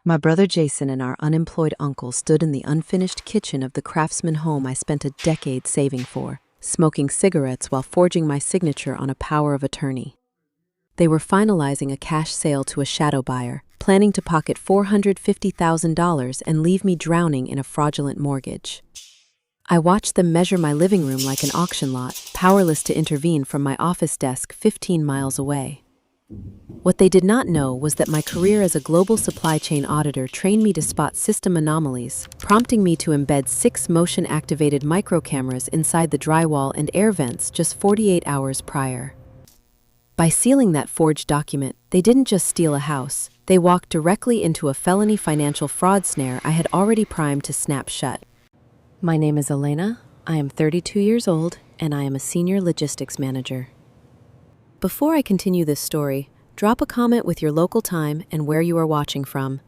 My brother Jason and our unemployed uncle stood in the unfinished kitchen of the craftsman home I spent a decade saving for, smoking cigarettes while forging my signature on a power of attorney. They were finalizing a cash sale to a shadow buyer, planning to pocket $450,000 and leave me drowning in a fraudulent mortgage. I watched them measure my living room like an auction lot, powerless to intervene from my office desk 15 miles away. What they did not know was that my career as a global supply chain auditor trained me to spot system anomalies, prompting me to embed 6 motion-activated microcameras inside the drywall and air vents just 48 hours prior. By sealing that forged document, they didn't just steal a house, they walked directly into a felony financial fraud snare I had already primed to snap shut. My name is Elena, I am 32 years old, and I am a senior logistics manager. Before I continue this story, drop a comment with your local time and where you are watching from.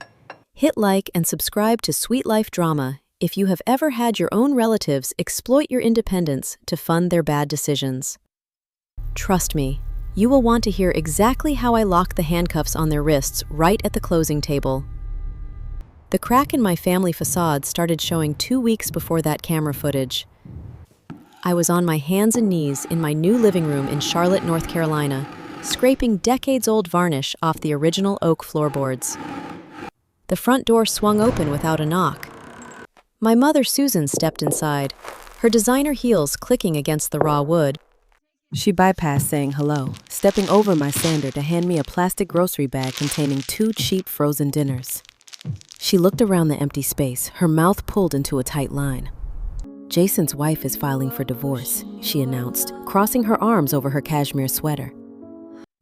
Hit like and subscribe to Sweet Life Drama if you have ever had your own relatives exploit your independence to fund their bad decisions. Trust me, you will want to hear exactly how I locked the handcuffs on their wrists right at the closing table. The crack in my family facade started showing 2 weeks before that camera footage. I was on my hands and knees in my new living room in Charlotte, North Carolina, scraping decades-old varnish off the original oak floorboards. The front door swung open without a knock. My mother, Susan, stepped inside, her designer heels clicking against the raw wood. She bypassed saying hello, stepping over my sander to hand me a plastic grocery bag containing 2 cheap frozen dinners. She looked around the empty space, her mouth pulled into a tight line. Jason's wife is filing for divorce, she announced, crossing her arms over her cashmere sweater.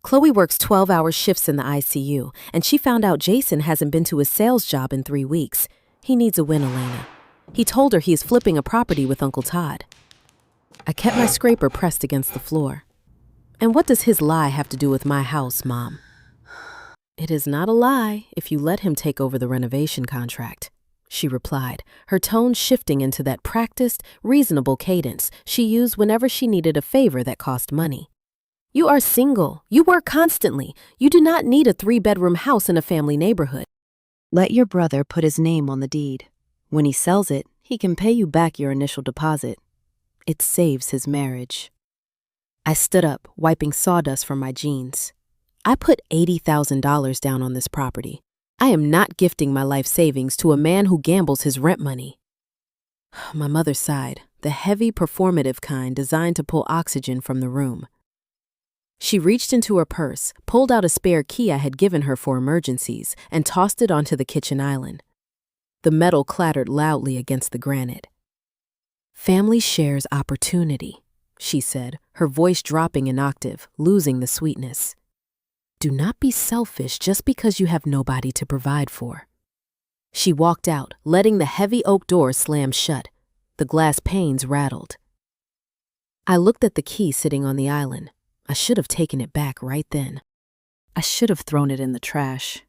Chloe works 12-hour shifts in the ICU, and she found out Jason hasn't been to his sales job in 3 weeks. He needs a win, Elena. He told her he is flipping a property with Uncle Todd. I kept my scraper pressed against the floor. And what does his lie have to do with my house, Mom? It is not a lie if you let him take over the renovation contract, she replied, her tone shifting into that practiced, reasonable cadence she used whenever she needed a favor that cost money. You are single. You work constantly. You do not need a 3-bedroom house in a family neighborhood. Let your brother put his name on the deed. When he sells it, he can pay you back your initial deposit. It saves his marriage. I stood up, wiping sawdust from my jeans. I put $80,000 down on this property. I am not gifting my life savings to a man who gambles his rent money. My mother sighed, the heavy, performative kind designed to pull oxygen from the room. She reached into her purse, pulled out a spare key I had given her for emergencies, and tossed it onto the kitchen island. The metal clattered loudly against the granite. Family shares opportunity, she said, her voice dropping an octave, losing the sweetness. Do not be selfish just because you have nobody to provide for. She walked out, letting the heavy oak door slam shut. The glass panes rattled. I looked at the key sitting on the island. I should have taken it back right then. I should have thrown it in the trash.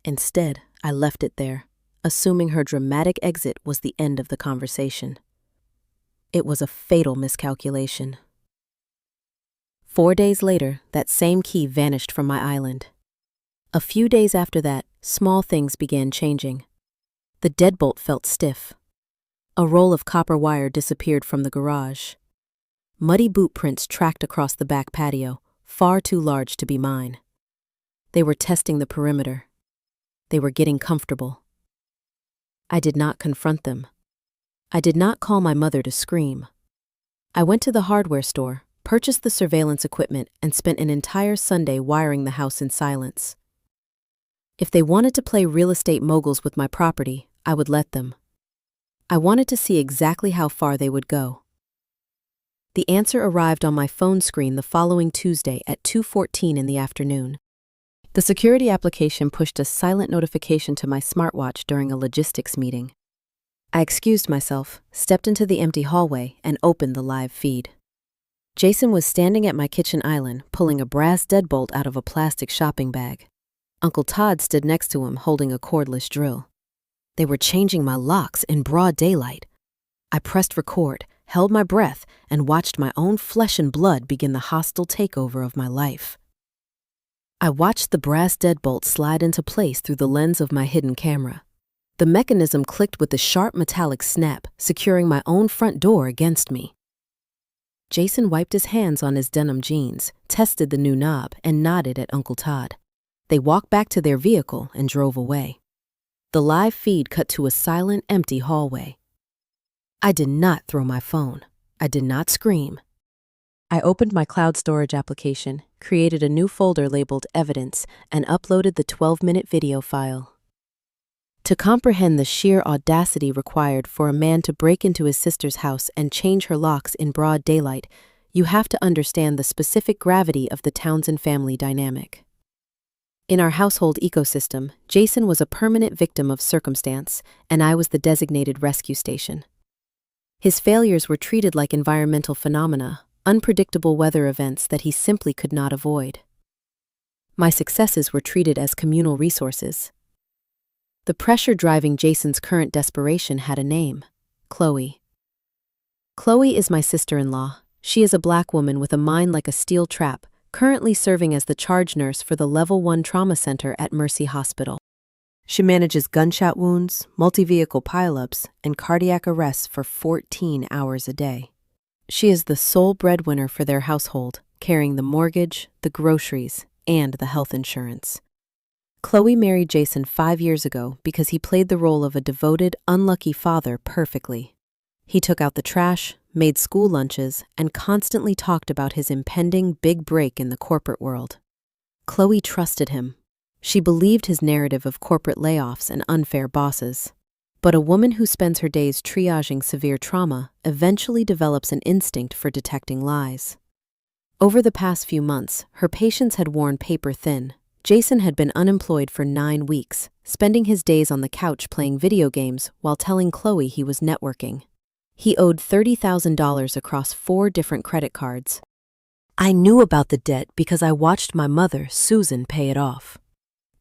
Instead, I left it there, assuming her dramatic exit was the end of the conversation. It was a fatal miscalculation. 4 days later, that same key vanished from my island. A few days after that, small things began changing. The deadbolt felt stiff. A roll of copper wire disappeared from the garage. Muddy boot prints tracked across the back patio, far too large to be mine. They were testing the perimeter. They were getting comfortable. I did not confront them. I did not call my mother to scream. I went to the hardware store, purchased the surveillance equipment, and spent an entire Sunday wiring the house in silence. If they wanted to play real estate moguls with my property, I would let them. I wanted to see exactly how far they would go. The answer arrived on my phone screen the following Tuesday at 2:14 in the afternoon. The security application pushed a silent notification to my smartwatch during a logistics meeting. I excused myself, stepped into the empty hallway, and opened the live feed. Jason was standing at my kitchen island, pulling a brass deadbolt out of a plastic shopping bag. Uncle Todd stood next to him, holding a cordless drill. They were changing my locks in broad daylight. I pressed record, held my breath, and watched my own flesh and blood begin the hostile takeover of my life. I watched the brass deadbolt slide into place through the lens of my hidden camera. The mechanism clicked with a sharp metallic snap, securing my own front door against me. Jason wiped his hands on his denim jeans, tested the new knob, and nodded at Uncle Todd. They walked back to their vehicle and drove away. The live feed cut to a silent, empty hallway. I did not throw my phone. I did not scream. I opened my cloud storage application, created a new folder labeled Evidence, and uploaded the 12-minute video file. To comprehend the sheer audacity required for a man to break into his sister's house and change her locks in broad daylight, you have to understand the specific gravity of the Townsend family dynamic. In our household ecosystem, Jason was a permanent victim of circumstance, and I was the designated rescue station. His failures were treated like environmental phenomena, unpredictable weather events that he simply could not avoid. My successes were treated as communal resources. The pressure driving Jason's current desperation had a name: Chloe. Chloe is my sister-in-law. She is a Black woman with a mind like a steel trap, currently serving as the charge nurse for the Level 1 Trauma Center at Mercy Hospital. She manages gunshot wounds, multi-vehicle pileups, and cardiac arrests for 14 hours a day. She is the sole breadwinner for their household, carrying the mortgage, the groceries, and the health insurance. Chloe married Jason 5 years ago because he played the role of a devoted, unlucky father perfectly. He took out the trash, made school lunches, and constantly talked about his impending big break in the corporate world. Chloe trusted him. She believed his narrative of corporate layoffs and unfair bosses. But a woman who spends her days triaging severe trauma eventually develops an instinct for detecting lies. Over the past few months, her patience had worn paper thin. Jason had been unemployed for 9 weeks, spending his days on the couch playing video games while telling Chloe he was networking. He owed $30,000 across 4 different credit cards. I knew about the debt because I watched my mother, Susan, pay it off.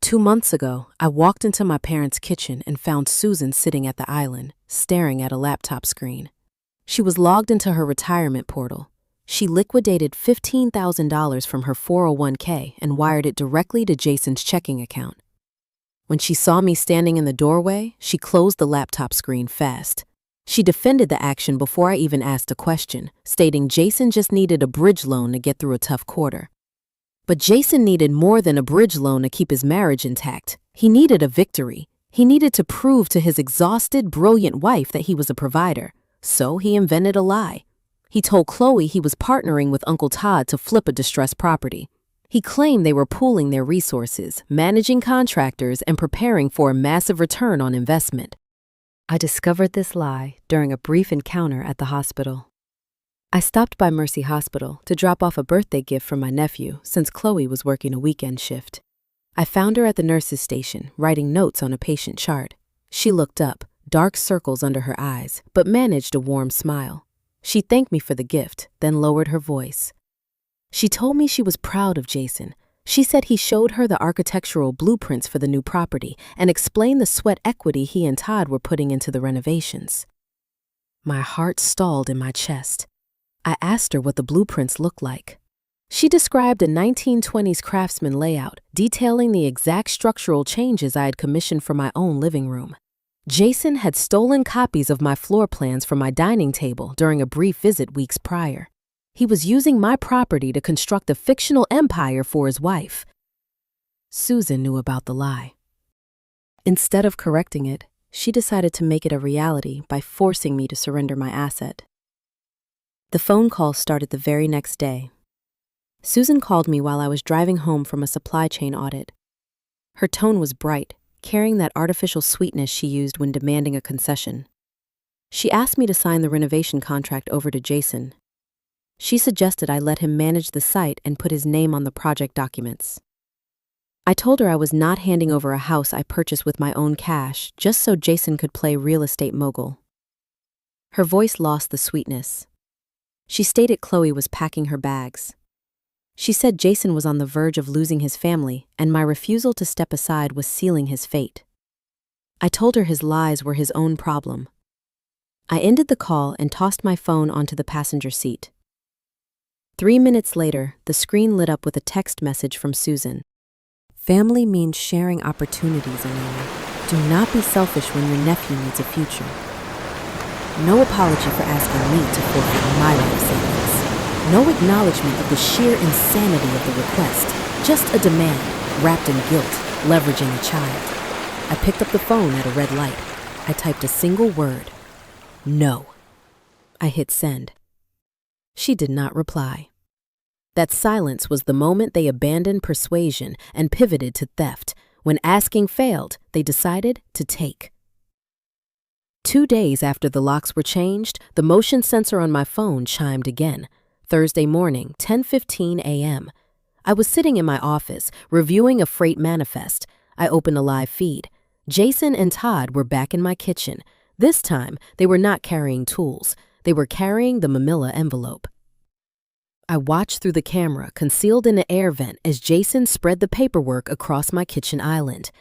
2 months ago, I walked into my parents' kitchen and found Susan sitting at the island, staring at a laptop screen. She was logged into her retirement portal. She liquidated $15,000 from her 401k and wired it directly to Jason's checking account. When she saw me standing in the doorway, she closed the laptop screen fast. She defended the action before I even asked a question, stating Jason just needed a bridge loan to get through a tough quarter. But Jason needed more than a bridge loan to keep his marriage intact. He needed a victory. He needed to prove to his exhausted, brilliant wife that he was a provider. So he invented a lie. He told Chloe he was partnering with Uncle Todd to flip a distressed property. He claimed they were pooling their resources, managing contractors, and preparing for a massive return on investment. I discovered this lie during a brief encounter at the hospital. I stopped by Mercy Hospital to drop off a birthday gift for my nephew since Chloe was working a weekend shift. I found her at the nurse's station, writing notes on a patient chart. She looked up, dark circles under her eyes, but managed a warm smile. She thanked me for the gift, then lowered her voice. She told me she was proud of Jason. She said he showed her the architectural blueprints for the new property and explained the sweat equity he and Todd were putting into the renovations. My heart stalled in my chest. I asked her what the blueprints looked like. She described a 1920s craftsman layout, detailing the exact structural changes I had commissioned for my own living room. Jason had stolen copies of my floor plans from my dining table during a brief visit weeks prior. He was using my property to construct a fictional empire for his wife. Susan knew about the lie. Instead of correcting it, she decided to make it a reality by forcing me to surrender my asset. The phone call started the very next day. Susan called me while I was driving home from a supply chain audit. Her tone was bright, carrying that artificial sweetness she used when demanding a concession. She asked me to sign the renovation contract over to Jason. She suggested I let him manage the site and put his name on the project documents. I told her I was not handing over a house I purchased with my own cash just so Jason could play real estate mogul. Her voice lost the sweetness. She stated Chloe was packing her bags. She said Jason was on the verge of losing his family, and my refusal to step aside was sealing his fate. I told her his lies were his own problem. I ended the call and tossed my phone onto the passenger seat. 3 minutes later, the screen lit up with a text message from Susan. Family means sharing opportunities, Elena. Do not be selfish when your nephew needs a future. No apology for asking me to forfeit my life savings. No acknowledgement of the sheer insanity of the request. Just a demand, wrapped in guilt, leveraging a child. I picked up the phone at a red light. I typed a single word. No. I hit send. She did not reply. That silence was the moment they abandoned persuasion and pivoted to theft. When asking failed, they decided to take. 2 days after the locks were changed, the motion sensor on my phone chimed again. Thursday morning, 10:15 a.m. I was sitting in my office, reviewing a freight manifest. I opened a live feed. Jason and Todd were back in my kitchen. This time, they were not carrying tools. They were carrying the manila envelope. I watched through the camera, concealed in an air vent, as Jason spread the paperwork across my kitchen island.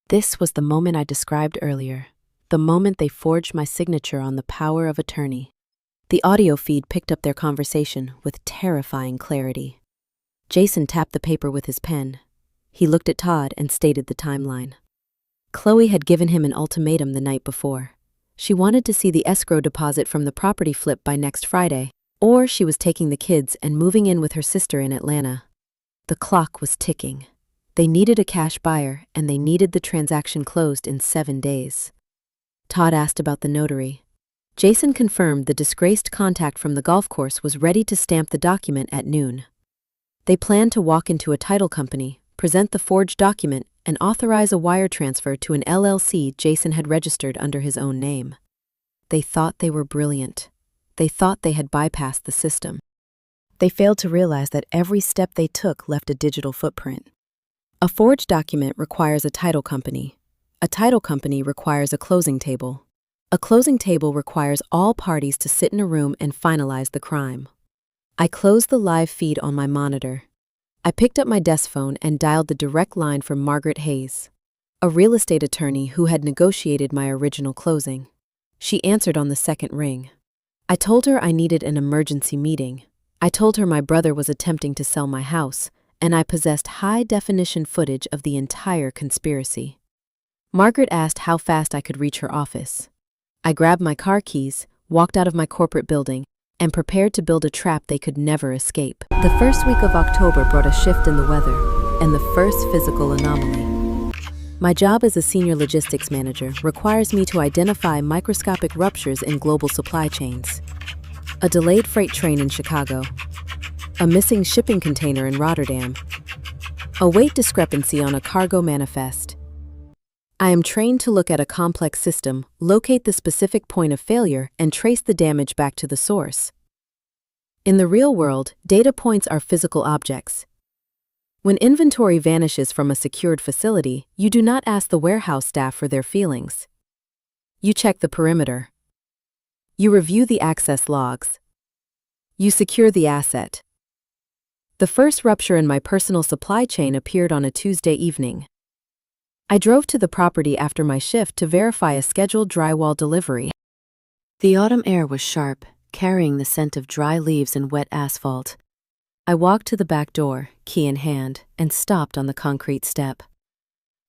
This was the moment I described earlier, the moment they forged my signature on the power of attorney. The audio feed picked up their conversation with terrifying clarity. Jason tapped the paper with his pen. He looked at Todd and stated the timeline. Chloe had given him an ultimatum the night before. She wanted to see the escrow deposit from the property flip by next Friday, or she was taking the kids and moving in with her sister in Atlanta. The clock was ticking. They needed a cash buyer, and they needed the transaction closed in 7 days. Todd asked about the notary. Jason confirmed the disgraced contact from the golf course was ready to stamp the document at noon. They planned to walk into a title company, present the forged document, and authorize a wire transfer to an LLC Jason had registered under his own name. They thought they were brilliant. They thought they had bypassed the system. They failed to realize that every step they took left a digital footprint. A forged document requires a title company. A title company requires a closing table. A closing table requires all parties to sit in a room and finalize the crime. I closed the live feed on my monitor. I picked up my desk phone and dialed the direct line for Margaret Hayes, a real estate attorney who had negotiated my original closing. She answered on the second ring. I told her I needed an emergency meeting. I told her my brother was attempting to sell my house, and I possessed high-definition footage of the entire conspiracy. Margaret asked how fast I could reach her office. I grabbed my car keys, walked out of my corporate building, and prepared to build a trap they could never escape. The first week of October brought a shift in the weather, and the first physical anomaly. My job as a senior logistics manager requires me to identify microscopic ruptures in global supply chains. A delayed freight train in Chicago. A missing shipping container in Rotterdam. A weight discrepancy on a cargo manifest. I am trained to look at a complex system, locate the specific point of failure, and trace the damage back to the source. In the real world, data points are physical objects. When inventory vanishes from a secured facility, you do not ask the warehouse staff for their feelings. You check the perimeter. You review the access logs. You secure the asset. The first rupture in my personal supply chain appeared on a Tuesday evening. I drove to the property after my shift to verify a scheduled drywall delivery. The autumn air was sharp, carrying the scent of dry leaves and wet asphalt. I walked to the back door, key in hand, and stopped on the concrete step.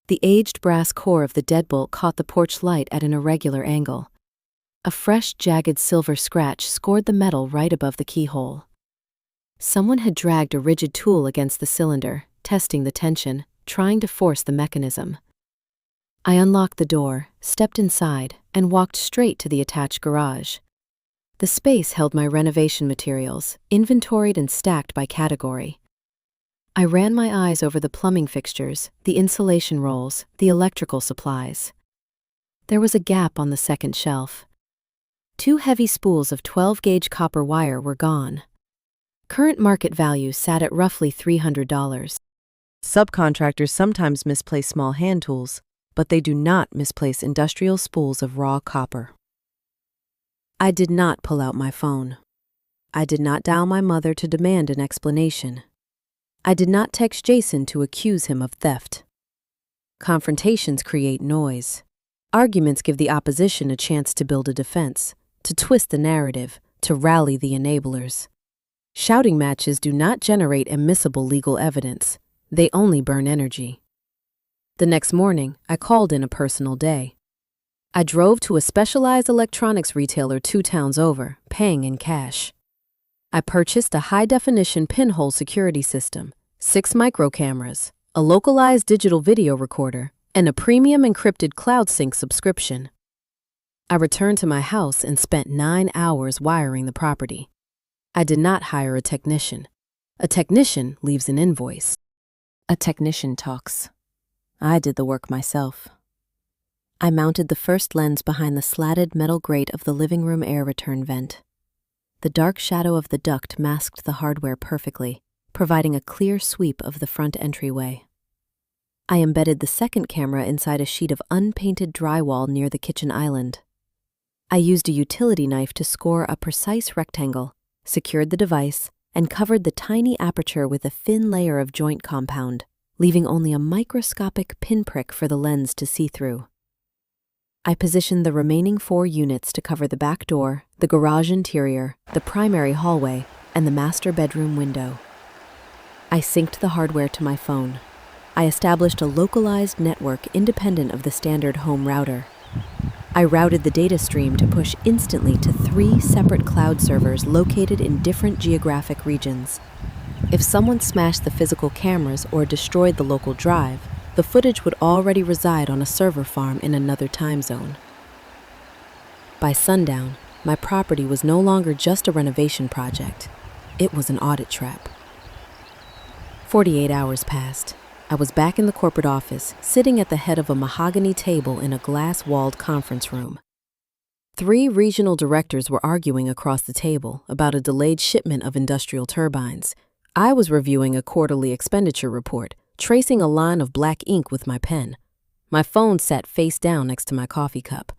The aged brass core of the deadbolt caught the porch light at an irregular angle. A fresh, jagged silver scratch scored the metal right above the keyhole. Someone had dragged a rigid tool against the cylinder, testing the tension, trying to force the mechanism. I unlocked the door, stepped inside, and walked straight to the attached garage. The space held my renovation materials, inventoried and stacked by category. I ran my eyes over the plumbing fixtures, the insulation rolls, the electrical supplies. There was a gap on the second shelf. 2 heavy spools of 12-gauge copper wire were gone. Current market value sat at roughly $300. Subcontractors sometimes misplace small hand tools, but they do not misplace industrial spools of raw copper. I did not pull out my phone. I did not dial my mother to demand an explanation. I did not text Jason to accuse him of theft. Confrontations create noise. Arguments give the opposition a chance to build a defense, to twist the narrative, to rally the enablers. Shouting matches do not generate admissible legal evidence. They only burn energy. The next morning, I called in a personal day. I drove to a specialized electronics retailer 2 towns over, paying in cash. I purchased a high-definition pinhole security system, 6 micro cameras, a localized digital video recorder, and a premium encrypted cloud sync subscription. I returned to my house and spent 9 hours wiring the property. I did not hire a technician. A technician leaves an invoice. A technician talks. I did the work myself. I mounted the first lens behind the slatted metal grate of the living room air return vent. The dark shadow of the duct masked the hardware perfectly, providing a clear sweep of the front entryway. I embedded the second camera inside a sheet of unpainted drywall near the kitchen island. I used a utility knife to score a precise rectangle, secured the device, and covered the tiny aperture with a thin layer of joint compound, leaving only a microscopic pinprick for the lens to see through. I positioned the remaining 4 units to cover the back door, the garage interior, the primary hallway, and the master bedroom window. I synced the hardware to my phone. I established a localized network independent of the standard home router. I routed the data stream to push instantly to 3 separate cloud servers located in different geographic regions. If someone smashed the physical cameras or destroyed the local drive, the footage would already reside on a server farm in another time zone. By sundown, my property was no longer just a renovation project. It was an audit trap. 48 hours passed. I was back in the corporate office, sitting at the head of a mahogany table in a glass-walled conference room. 3 regional directors were arguing across the table about a delayed shipment of industrial turbines. I was reviewing a quarterly expenditure report, tracing a line of black ink with my pen. My phone sat face down next to my coffee cup.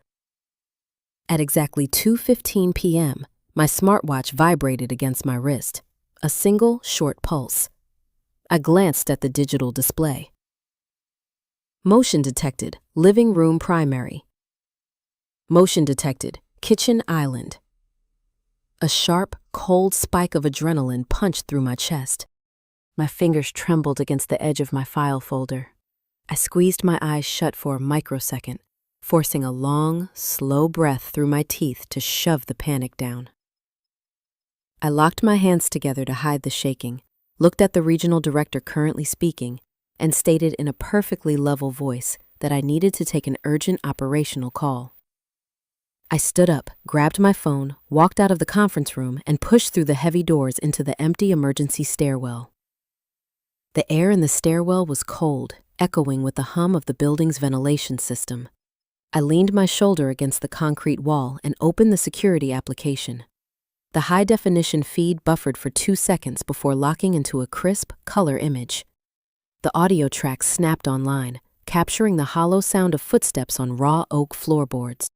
At exactly 2:15 p.m., my smartwatch vibrated against my wrist, a single short pulse. I glanced at the digital display. Motion detected, living room primary. Motion detected, kitchen island. A sharp, cold spike of adrenaline punched through my chest. My fingers trembled against the edge of my file folder. I squeezed my eyes shut for a microsecond, forcing a long, slow breath through my teeth to shove the panic down. I locked my hands together to hide the shaking, looked at the regional director currently speaking, and stated in a perfectly level voice that I needed to take an urgent operational call. I stood up, grabbed my phone, walked out of the conference room, and pushed through the heavy doors into the empty emergency stairwell. The air in the stairwell was cold, echoing with the hum of the building's ventilation system. I leaned my shoulder against the concrete wall and opened the security application. The high-definition feed buffered for 2 seconds before locking into a crisp, color image. The audio track snapped online, capturing the hollow sound of footsteps on raw oak floorboards.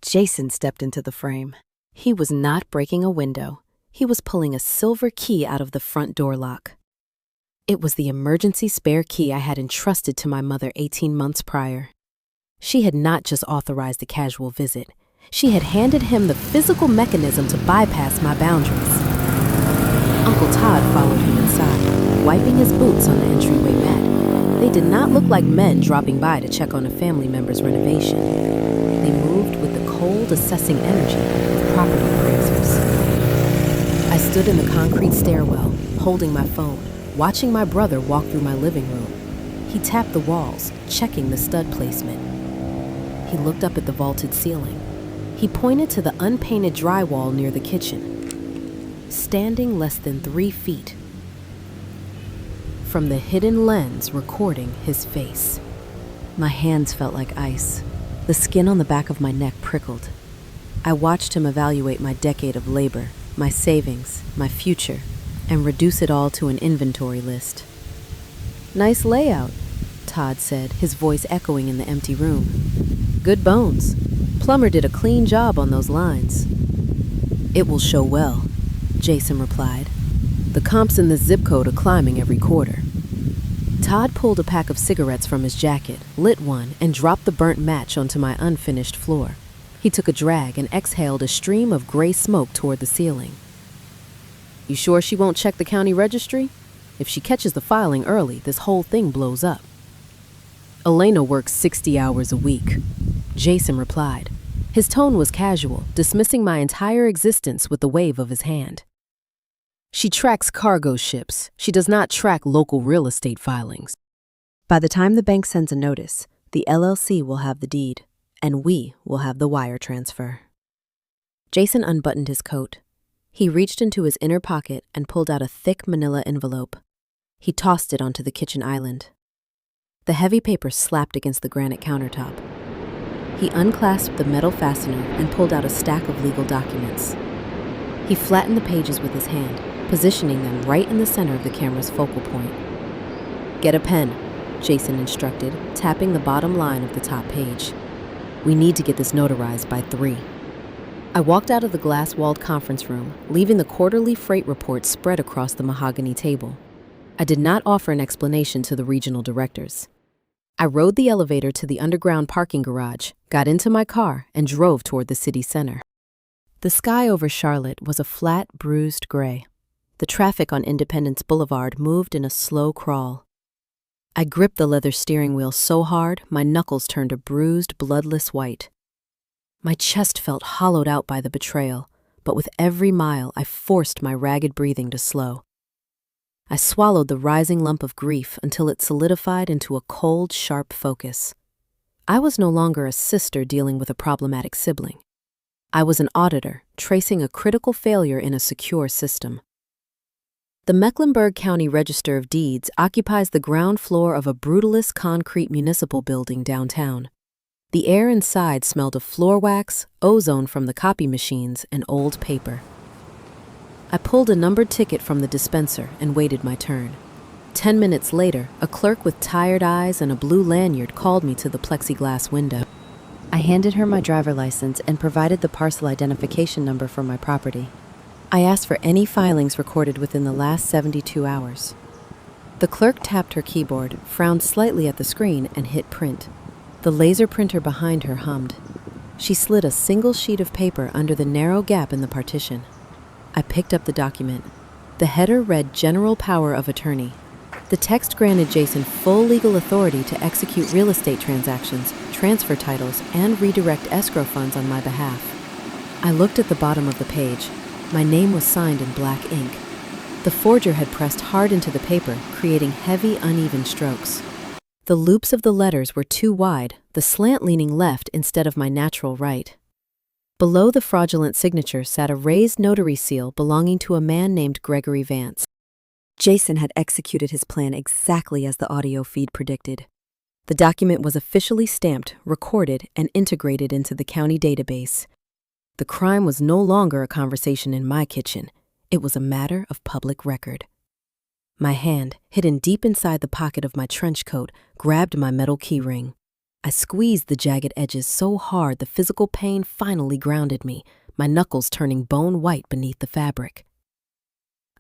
Jason stepped into the frame. He was not breaking a window. He was pulling a silver key out of the front door lock. It was the emergency spare key I had entrusted to my mother 18 months prior. She had not just authorized a casual visit. She had handed him the physical mechanism to bypass my boundaries. Uncle Todd followed him inside, wiping his boots on the entryway mat. They did not look like men dropping by to check on a family member's renovation. They moved with the cold, assessing energy of property appraisers. I stood in the concrete stairwell, holding my phone, watching my brother walk through my living room. He tapped the walls, checking the stud placement. He looked up at the vaulted ceiling. He pointed to the unpainted drywall near the kitchen. Standing less than 3 feet from the hidden lens recording his face. My hands felt like ice. The skin on the back of my neck prickled. I watched him evaluate my decade of labor, my savings, my future, and reduce it all to an inventory list. "Nice layout," Todd said, his voice echoing in the empty room. "Good bones. Plumber did a clean job on those lines." "It will show well," Jason replied. "The comps in this zip code are climbing every quarter." Todd pulled a pack of cigarettes from his jacket, lit one, and dropped the burnt match onto my unfinished floor. He took a drag and exhaled a stream of gray smoke toward the ceiling. "You sure she won't check the county registry?" If she catches the filing early, this whole thing blows up. Elena works 60 hours a week, Jason replied. His tone was casual, dismissing my entire existence with a wave of his hand. She tracks cargo ships. She does not track local real estate filings. By the time the bank sends a notice, the LLC will have the deed, and we will have the wire transfer. Jason unbuttoned his coat. He reached into his inner pocket and pulled out a thick manila envelope. He tossed it onto the kitchen island. The heavy paper slapped against the granite countertop. He unclasped the metal fastener and pulled out a stack of legal documents. He flattened the pages with his hand, positioning them right in the center of the camera's focal point. "Get a pen," Jason instructed, tapping the bottom line of the top page. "We need to get this notarized by 3. I walked out of the glass-walled conference room, leaving the quarterly freight report spread across the mahogany table. I did not offer an explanation to the regional directors. I rode the elevator to the underground parking garage, got into my car, and drove toward the city center. The sky over Charlotte was a flat, bruised gray. The traffic on Independence Boulevard moved in a slow crawl. I gripped the leather steering wheel so hard, my knuckles turned a bruised, bloodless white. My chest felt hollowed out by the betrayal, but with every mile, I forced my ragged breathing to slow. I swallowed the rising lump of grief until it solidified into a cold, sharp focus. I was no longer a sister dealing with a problematic sibling. I was an auditor, tracing a critical failure in a secure system. The Mecklenburg County Register of Deeds occupies the ground floor of a brutalist concrete municipal building downtown. The air inside smelled of floor wax, ozone from the copy machines, and old paper. I pulled a numbered ticket from the dispenser and waited my turn. 10 minutes later, a clerk with tired eyes and a blue lanyard called me to the plexiglass window. I handed her my driver license and provided the parcel identification number for my property. I asked for any filings recorded within the last 72 hours. The clerk tapped her keyboard, frowned slightly at the screen, and hit print. The laser printer behind her hummed. She slid a single sheet of paper under the narrow gap in the partition. I picked up the document. The header read General Power of Attorney. The text granted Jason full legal authority to execute real estate transactions, transfer titles, and redirect escrow funds on my behalf. I looked at the bottom of the page. My name was signed in black ink. The forger had pressed hard into the paper, creating heavy, uneven strokes. The loops of the letters were too wide, the slant leaning left instead of my natural right. Below the fraudulent signature sat a raised notary seal belonging to a man named Gregory Vance. Jason had executed his plan exactly as the audio feed predicted. The document was officially stamped, recorded, and integrated into the county database. The crime was no longer a conversation in my kitchen. It was a matter of public record. My hand, hidden deep inside the pocket of my trench coat, grabbed my metal keyring. I squeezed the jagged edges so hard the physical pain finally grounded me, my knuckles turning bone white beneath the fabric.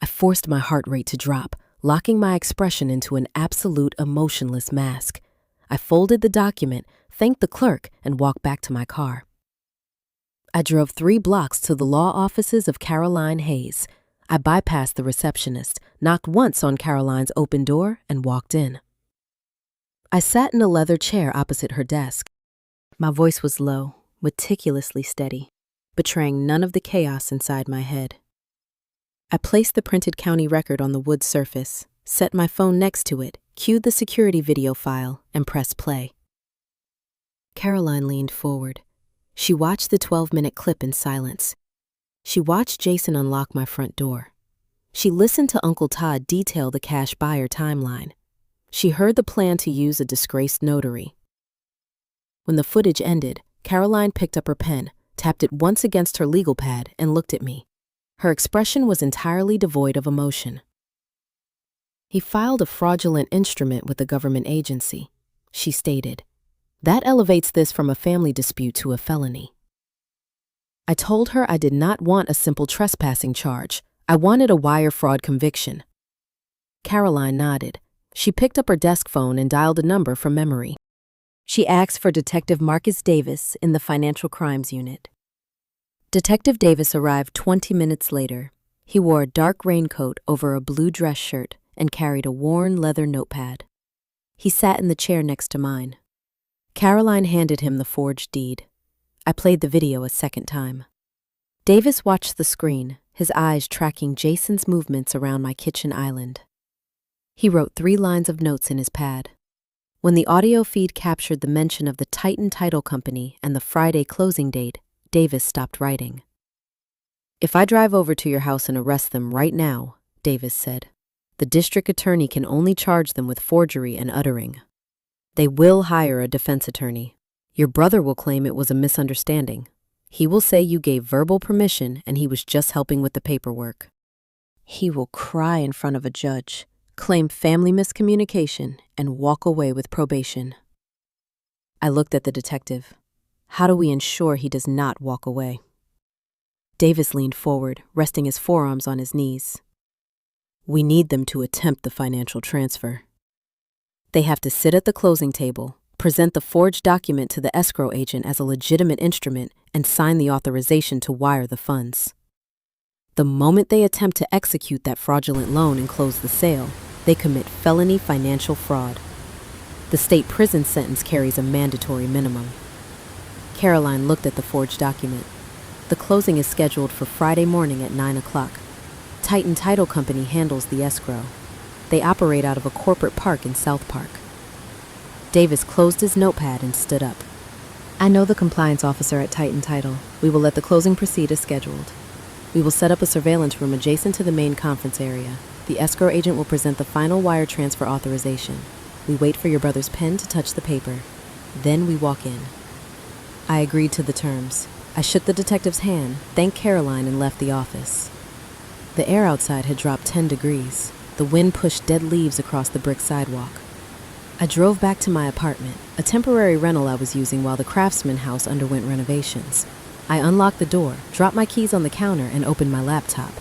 I forced my heart rate to drop, locking my expression into an absolute emotionless mask. I folded the document, thanked the clerk, and walked back to my car. I drove 3 blocks to the law offices of Caroline Hayes. I bypassed the receptionist, knocked once on Caroline's open door, and walked in. I sat in a leather chair opposite her desk. My voice was low, meticulously steady, betraying none of the chaos inside my head. I placed the printed county record on the wood surface, set my phone next to it, cued the security video file, and pressed play. Caroline leaned forward. She watched the 12-minute clip in silence. She watched Jason unlock my front door. She listened to Uncle Todd detail the cash buyer timeline. She heard the plan to use a disgraced notary. When the footage ended, Caroline picked up her pen, tapped it once against her legal pad, and looked at me. Her expression was entirely devoid of emotion. "He filed a fraudulent instrument with a government agency," she stated. "That elevates this from a family dispute to a felony." I told her I did not want a simple trespassing charge. I wanted a wire fraud conviction. Caroline nodded. She picked up her desk phone and dialed a number from memory. She asked for Detective Marcus Davis in the Financial Crimes Unit. Detective Davis arrived 20 minutes later. He wore a dark raincoat over a blue dress shirt and carried a worn leather notepad. He sat in the chair next to mine. Caroline handed him the forged deed. I played the video a second time. Davis watched the screen, his eyes tracking Jason's movements around my kitchen island. He wrote 3 lines of notes in his pad. When the audio feed captured the mention of the Titan Title Company and the Friday closing date, Davis stopped writing. "If I drive over to your house and arrest them right now," Davis said, "the district attorney can only charge them with forgery and uttering. They will hire a defense attorney. Your brother will claim it was a misunderstanding. He will say you gave verbal permission and he was just helping with the paperwork. He will cry in front of a judge, claim family miscommunication, and walk away with probation." I looked at the detective. How do we ensure he does not walk away? Davis leaned forward, resting his forearms on his knees. "We need them to attempt the financial transfer. They have to sit at the closing table, present the forged document to the escrow agent as a legitimate instrument, and sign the authorization to wire the funds. The moment they attempt to execute that fraudulent loan and close the sale, they commit felony financial fraud. The state prison sentence carries a mandatory minimum." Caroline looked at the forged document. "The closing is scheduled for Friday morning at 9 o'clock. Titan Title Company handles the escrow. They operate out of a corporate park in South Park." Davis closed his notepad and stood up. "I know the compliance officer at Titan Title. We will let the closing proceed as scheduled. We will set up a surveillance room adjacent to the main conference area. The escrow agent will present the final wire transfer authorization. We wait for your brother's pen to touch the paper. Then we walk in." I agreed to the terms. I shook the detective's hand, thanked Caroline, and left the office. The air outside had dropped 10 degrees. The wind pushed dead leaves across the brick sidewalk. I drove back to my apartment, a temporary rental I was using while the Craftsman house underwent renovations. I unlocked the door, dropped my keys on the counter, and opened my laptop.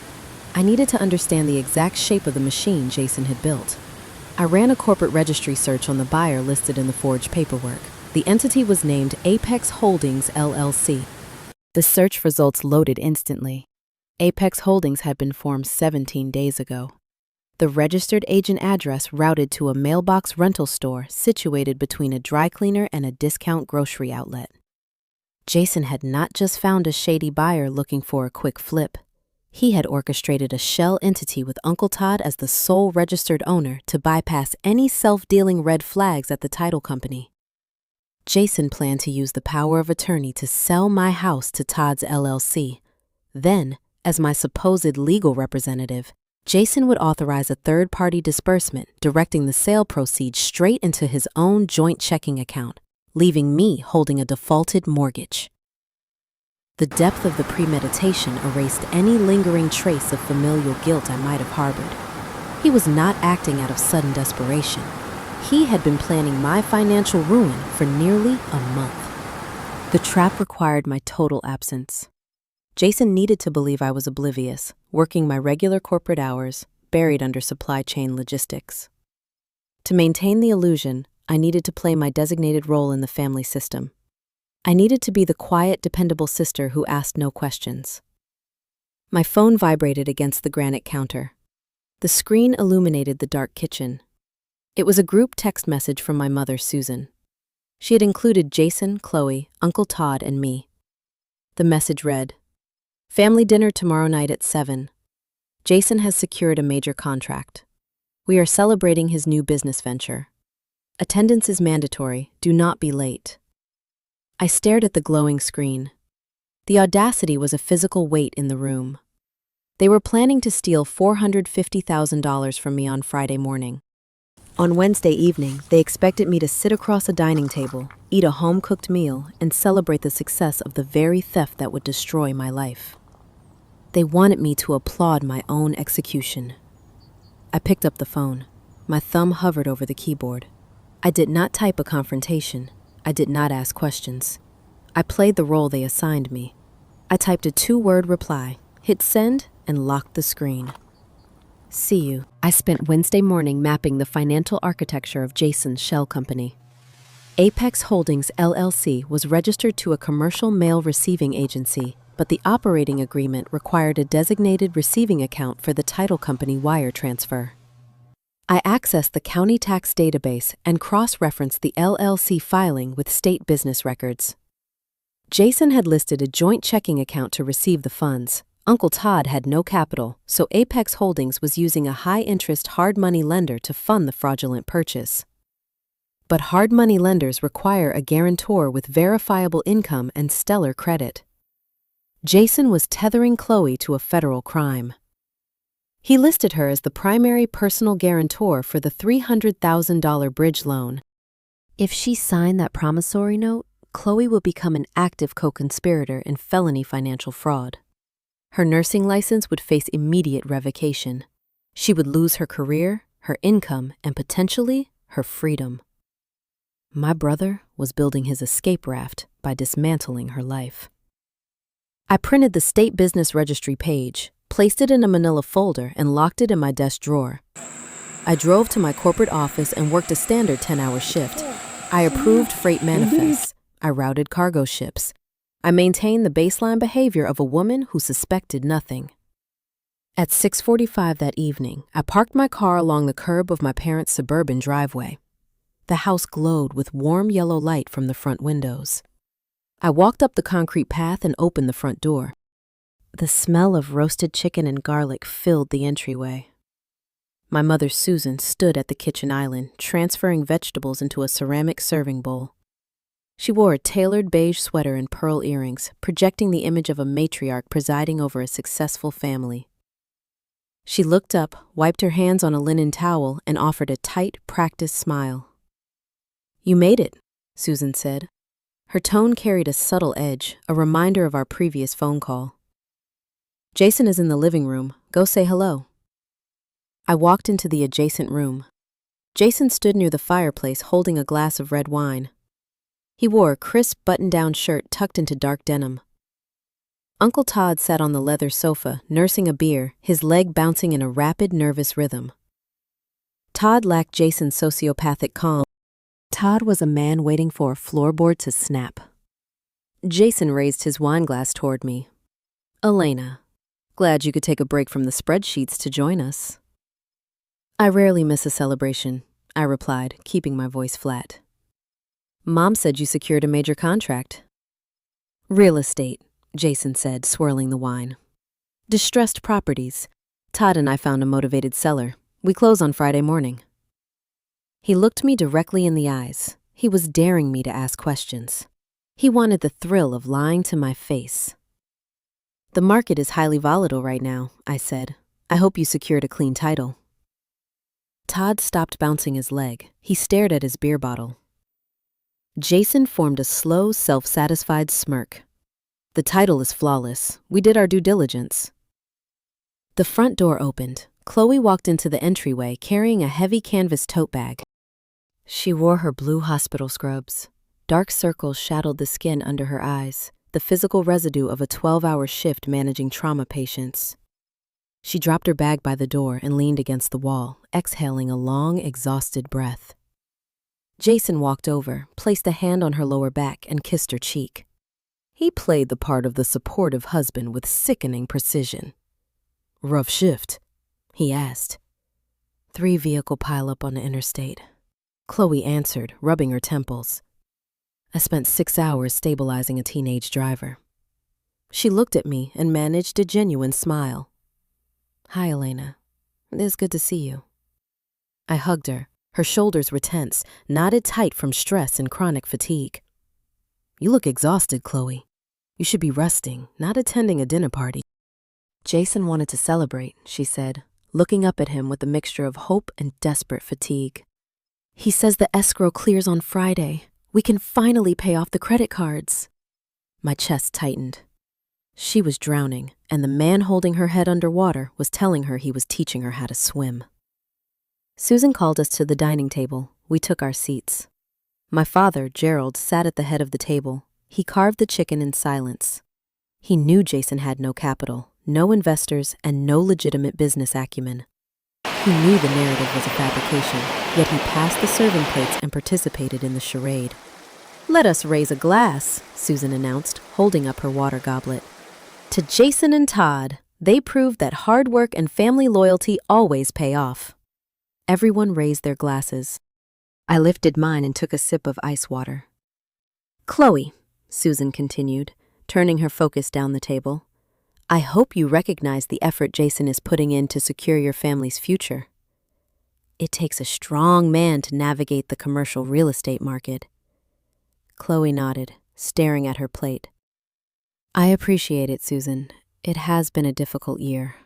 I needed to understand the exact shape of the machine Jason had built. I ran a corporate registry search on the buyer listed in the forged paperwork. The entity was named Apex Holdings, LLC. The search results loaded instantly. Apex Holdings had been formed 17 days ago. The registered agent address routed to a mailbox rental store situated between a dry cleaner and a discount grocery outlet. Jason had not just found a shady buyer looking for a quick flip. He had orchestrated a shell entity with Uncle Todd as the sole registered owner to bypass any self-dealing red flags at the title company. Jason planned to use the power of attorney to sell my house to Todd's LLC. Then, as my supposed legal representative, Jason would authorize a third-party disbursement, directing the sale proceeds straight into his own joint checking account, leaving me holding a defaulted mortgage. The depth of the premeditation erased any lingering trace of familial guilt I might have harbored. He was not acting out of sudden desperation. He had been planning my financial ruin for nearly a month. The trap required my total absence. Jason needed to believe I was oblivious, working my regular corporate hours, buried under supply chain logistics. To maintain the illusion, I needed to play my designated role in the family system. I needed to be the quiet, dependable sister who asked no questions. My phone vibrated against the granite counter. The screen illuminated the dark kitchen. It was a group text message from my mother, Susan. She had included Jason, Chloe, Uncle Todd, and me. The message read, "Family dinner tomorrow night at 7. Jason has secured a major contract. We are celebrating his new business venture. Attendance is mandatory. Do not be late." I stared at the glowing screen. The audacity was a physical weight in the room. They were planning to steal $450,000 from me on Friday morning. On Wednesday evening, they expected me to sit across a dining table, eat a home-cooked meal, and celebrate the success of the very theft that would destroy my life. They wanted me to applaud my own execution. I picked up the phone. My thumb hovered over the keyboard. I did not type a confrontation. I did not ask questions. I played the role they assigned me. I typed a 2-word reply, hit send, and locked the screen. See you. I spent Wednesday morning mapping the financial architecture of Jason's shell company. Apex Holdings, LLC was registered to a commercial mail receiving agency, but the operating agreement required a designated receiving account for the title company wire transfer. I accessed the county tax database and cross-referenced the LLC filing with state business records. Jason had listed a joint checking account to receive the funds. Uncle Todd had no capital, so Apex Holdings was using a high-interest hard money lender to fund the fraudulent purchase. But hard money lenders require a guarantor with verifiable income and stellar credit. Jason was tethering Chloe to a federal crime. He listed her as the primary personal guarantor for the $300,000 bridge loan. If she signed that promissory note, Chloe would become an active co-conspirator in felony financial fraud. Her nursing license would face immediate revocation. She would lose her career, her income, and potentially her freedom. My brother was building his escape raft by dismantling her life. I printed the state business registry page, placed it in a manila folder, and locked it in my desk drawer. I drove to my corporate office and worked a standard 10-hour shift. I approved freight manifests. I routed cargo ships. I maintained the baseline behavior of a woman who suspected nothing. At 6:45 that evening, I parked my car along the curb of my parents' suburban driveway. The house glowed with warm yellow light from the front windows. I walked up the concrete path and opened the front door. The smell of roasted chicken and garlic filled the entryway. My mother, Susan, stood at the kitchen island, transferring vegetables into a ceramic serving bowl. She wore a tailored beige sweater and pearl earrings, projecting the image of a matriarch presiding over a successful family. She looked up, wiped her hands on a linen towel, and offered a tight, practiced smile. "You made it," Susan said. Her tone carried a subtle edge, a reminder of our previous phone call. "Jason is in the living room. Go say hello." I walked into the adjacent room. Jason stood near the fireplace holding a glass of red wine. He wore a crisp button-down shirt tucked into dark denim. Uncle Todd sat on the leather sofa, nursing a beer, his leg bouncing in a rapid, nervous rhythm. Todd lacked Jason's sociopathic calm. Todd was a man waiting for a floorboard to snap. Jason raised his wine glass toward me. "Elena, glad you could take a break from the spreadsheets to join us." "I rarely miss a celebration," I replied, keeping my voice flat. "Mom said you secured a major contract." "Real estate," Jason said, swirling the wine. "Distressed properties. Todd and I found a motivated seller. We close on Friday morning." He looked me directly in the eyes. He was daring me to ask questions. He wanted the thrill of lying to my face. "The market is highly volatile right now," I said. "I hope you secured a clean title." Todd stopped bouncing his leg. He stared at his beer bottle. Jason formed a slow, self-satisfied smirk. "The title is flawless. We did our due diligence." The front door opened. Chloe walked into the entryway carrying a heavy canvas tote bag. She wore her blue hospital scrubs. Dark circles shadowed the skin under her eyes, the physical residue of a 12-hour shift managing trauma patients. She dropped her bag by the door and leaned against the wall, exhaling a long, exhausted breath. Jason walked over, placed a hand on her lower back, and kissed her cheek. He played the part of the supportive husband with sickening precision. "Rough shift?" he asked. 3-vehicle pileup on the interstate. Chloe answered, rubbing her temples. "I spent 6 hours stabilizing a teenage driver." She looked at me and managed a genuine smile. "Hi, Elena. It is good to see you." I hugged her. Her shoulders were tense, knotted tight from stress and chronic fatigue. "You look exhausted, Chloe. You should be resting, not attending a dinner party." "Jason wanted to celebrate," she said, looking up at him with a mixture of hope and desperate fatigue. "He says the escrow clears on Friday. We can finally pay off the credit cards." My chest tightened. She was drowning, and the man holding her head underwater was telling her he was teaching her how to swim. Susan called us to the dining table. We took our seats. My father, Gerald, sat at the head of the table. He carved the chicken in silence. He knew Jason had no capital, no investors, and no legitimate business acumen. He knew the narrative was a fabrication, yet he passed the serving plates and participated in the charade. "Let us raise a glass," Susan announced, holding up her water goblet. "To Jason and Todd. They proved that hard work and family loyalty always pay off." Everyone raised their glasses. I lifted mine and took a sip of ice water. "Chloe," Susan continued, turning her focus down the table, "I hope you recognize the effort Jason is putting in to secure your family's future. It takes a strong man to navigate the commercial real estate market." Chloe nodded, staring at her plate. "I appreciate it, Susan. It has been a difficult year."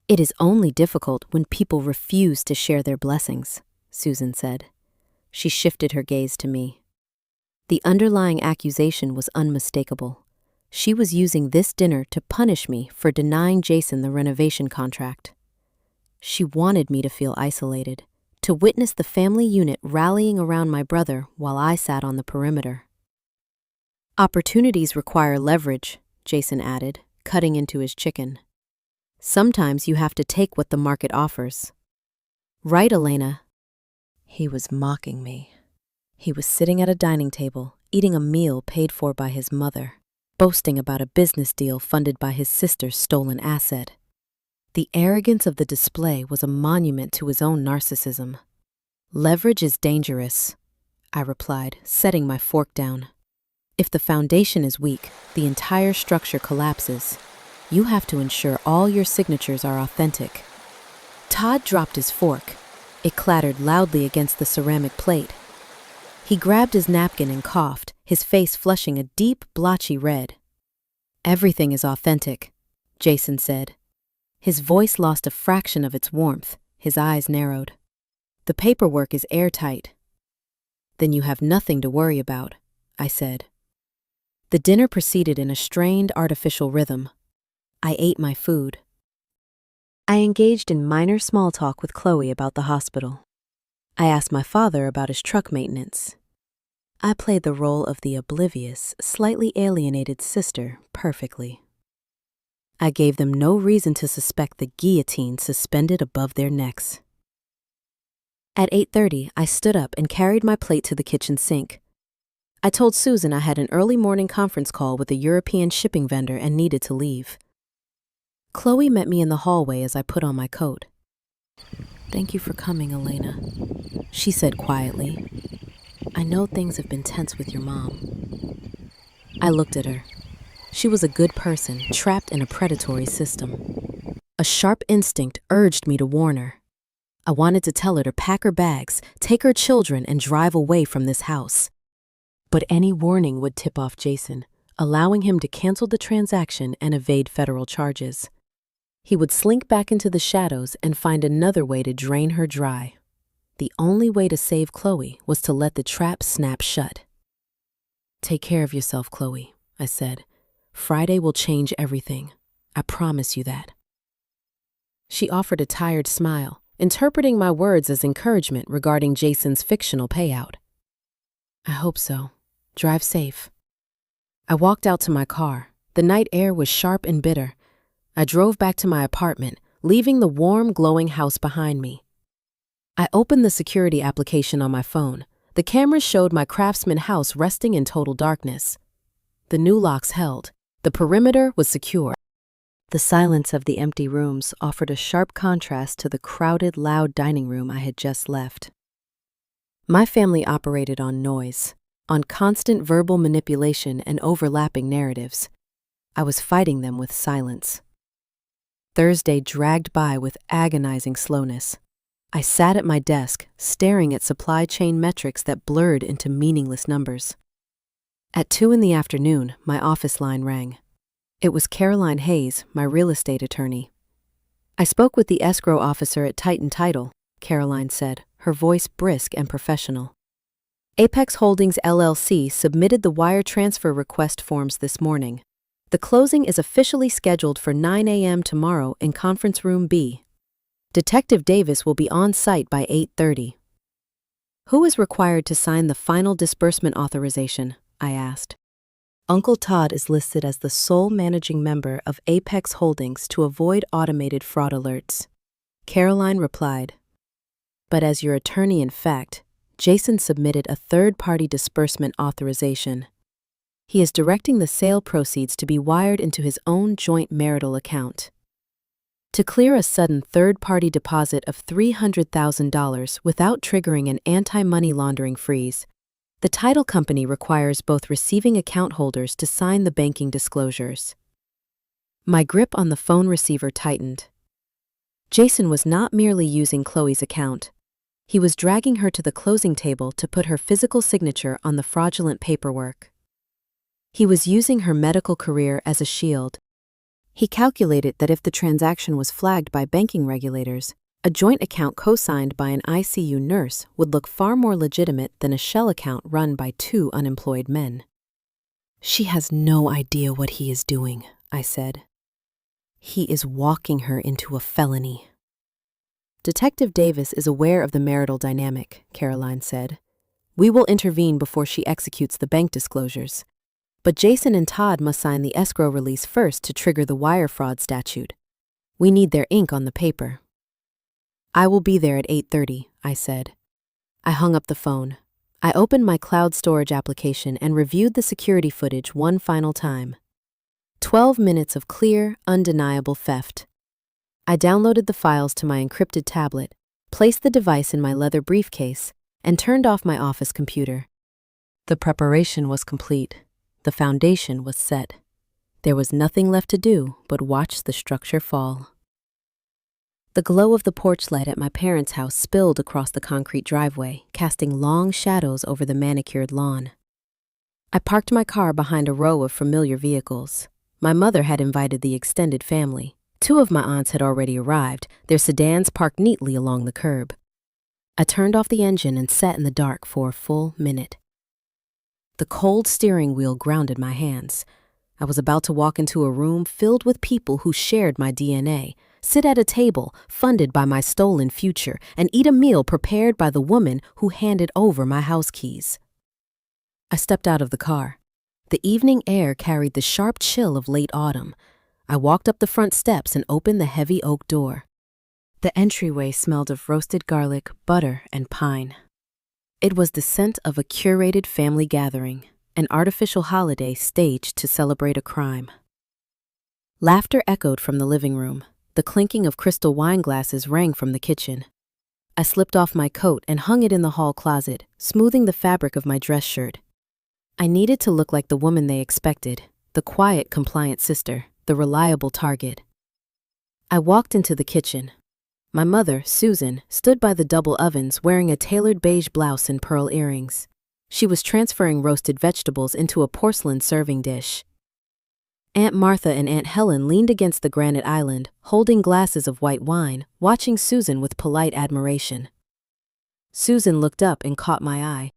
"It is only difficult when people refuse to share their blessings," Susan said. She shifted her gaze to me. The underlying accusation was unmistakable. She was using this dinner to punish me for denying Jason the renovation contract. She wanted me to feel isolated, to witness the family unit rallying around my brother while I sat on the perimeter. "Opportunities require leverage," Jason added, cutting into his chicken. "Sometimes you have to take what the market offers." "Right, Elena." He was mocking me. He was sitting at a dining table, eating a meal paid for by his mother, boasting about a business deal funded by his sister's stolen asset. The arrogance of the display was a monument to his own narcissism. "Leverage is dangerous," I replied, setting my fork down. "If the foundation is weak, the entire structure collapses. You have to ensure all your signatures are authentic." Todd dropped his fork. It clattered loudly against the ceramic plate. He grabbed his napkin and coughed, his face flushing a deep, blotchy red. "Everything is authentic," Jason said. His voice lost a fraction of its warmth, his eyes narrowed. "The paperwork is airtight." "Then you have nothing to worry about," I said. The dinner proceeded in a strained, artificial rhythm. I ate my food. I engaged in minor small talk with Chloe about the hospital. I asked my father about his truck maintenance. I played the role of the oblivious, slightly alienated sister perfectly. I gave them no reason to suspect the guillotine suspended above their necks. At 8:30, I stood up and carried my plate to the kitchen sink. I told Susan I had an early morning conference call with a European shipping vendor and needed to leave. Chloe met me in the hallway as I put on my coat. "Thank you for coming, Elena," she said quietly. "I know things have been tense with your mom." I looked at her. She was a good person, trapped in a predatory system. A sharp instinct urged me to warn her. I wanted to tell her to pack her bags, take her children, and drive away from this house. But any warning would tip off Jason, allowing him to cancel the transaction and evade federal charges. He would slink back into the shadows and find another way to drain her dry. The only way to save Chloe was to let the trap snap shut. "Take care of yourself, Chloe," I said. "Friday will change everything. I promise you that." She offered a tired smile, interpreting my words as encouragement regarding Jason's fictional payout. "I hope so. Drive safe." I walked out to my car. The night air was sharp and bitter. I drove back to my apartment, leaving the warm, glowing house behind me. I opened the security application on my phone. The cameras showed my Craftsman house resting in total darkness. The new locks held. The perimeter was secure. The silence of the empty rooms offered a sharp contrast to the crowded, loud dining room I had just left. My family operated on noise, on constant verbal manipulation and overlapping narratives. I was fighting them with silence. Thursday dragged by with agonizing slowness. I sat at my desk, staring at supply chain metrics that blurred into meaningless numbers. At 2 p.m, my office line rang. It was Caroline Hayes, my real estate attorney. "I spoke with the escrow officer at Titan Title," Caroline said, her voice brisk and professional. "Apex Holdings LLC submitted the wire transfer request forms this morning. The closing is officially scheduled for 9 a.m. tomorrow in Conference Room B. Detective Davis will be on site by 8:30. "Who is required to sign the final disbursement authorization?" I asked. "Uncle Todd is listed as the sole managing member of Apex Holdings to avoid automated fraud alerts," Caroline replied. "But as your attorney in fact, Jason submitted a third-party disbursement authorization. He is directing the sale proceeds to be wired into his own joint marital account." To clear a sudden third-party deposit of $300,000 without triggering an anti-money laundering freeze, the title company requires both receiving account holders to sign the banking disclosures. My grip on the phone receiver tightened. Jason was not merely using Chloe's account. He was dragging her to the closing table to put her physical signature on the fraudulent paperwork. He was using her medical career as a shield. He calculated that if the transaction was flagged by banking regulators, a joint account co-signed by an ICU nurse would look far more legitimate than a shell account run by two unemployed men. "She has no idea what he is doing," I said. "He is walking her into a felony." "Detective Davis is aware of the marital dynamic," Caroline said. "We will intervene before she executes the bank disclosures. But Jason and Todd must sign the escrow release first to trigger the wire fraud statute. We need their ink on the paper." "I will be there at 8:30, I said. I hung up the phone. I opened my cloud storage application and reviewed the security footage one final time. 12 minutes of clear, undeniable theft. I downloaded the files to my encrypted tablet, placed the device in my leather briefcase, and turned off my office computer. The preparation was complete. The foundation was set. There was nothing left to do but watch the structure fall. The glow of the porch light at my parents' house spilled across the concrete driveway, casting long shadows over the manicured lawn. I parked my car behind a row of familiar vehicles. My mother had invited the extended family. 2 of my aunts had already arrived, their sedans parked neatly along the curb. I turned off the engine and sat in the dark for a full minute. The cold steering wheel grounded my hands. I was about to walk into a room filled with people who shared my DNA, sit at a table funded by my stolen future, and eat a meal prepared by the woman who handed over my house keys. I stepped out of the car. The evening air carried the sharp chill of late autumn. I walked up the front steps and opened the heavy oak door. The entryway smelled of roasted garlic, butter, and pine. It was the scent of a curated family gathering, an artificial holiday staged to celebrate a crime. Laughter echoed from the living room. The clinking of crystal wine glasses rang from the kitchen. I slipped off my coat and hung it in the hall closet, smoothing the fabric of my dress shirt. I needed to look like the woman they expected, the quiet, compliant sister, the reliable target. I walked into the kitchen. My mother, Susan, stood by the double ovens wearing a tailored beige blouse and pearl earrings. She was transferring roasted vegetables into a porcelain serving dish. Aunt Martha and Aunt Helen leaned against the granite island, holding glasses of white wine, watching Susan with polite admiration. Susan looked up and caught my eye.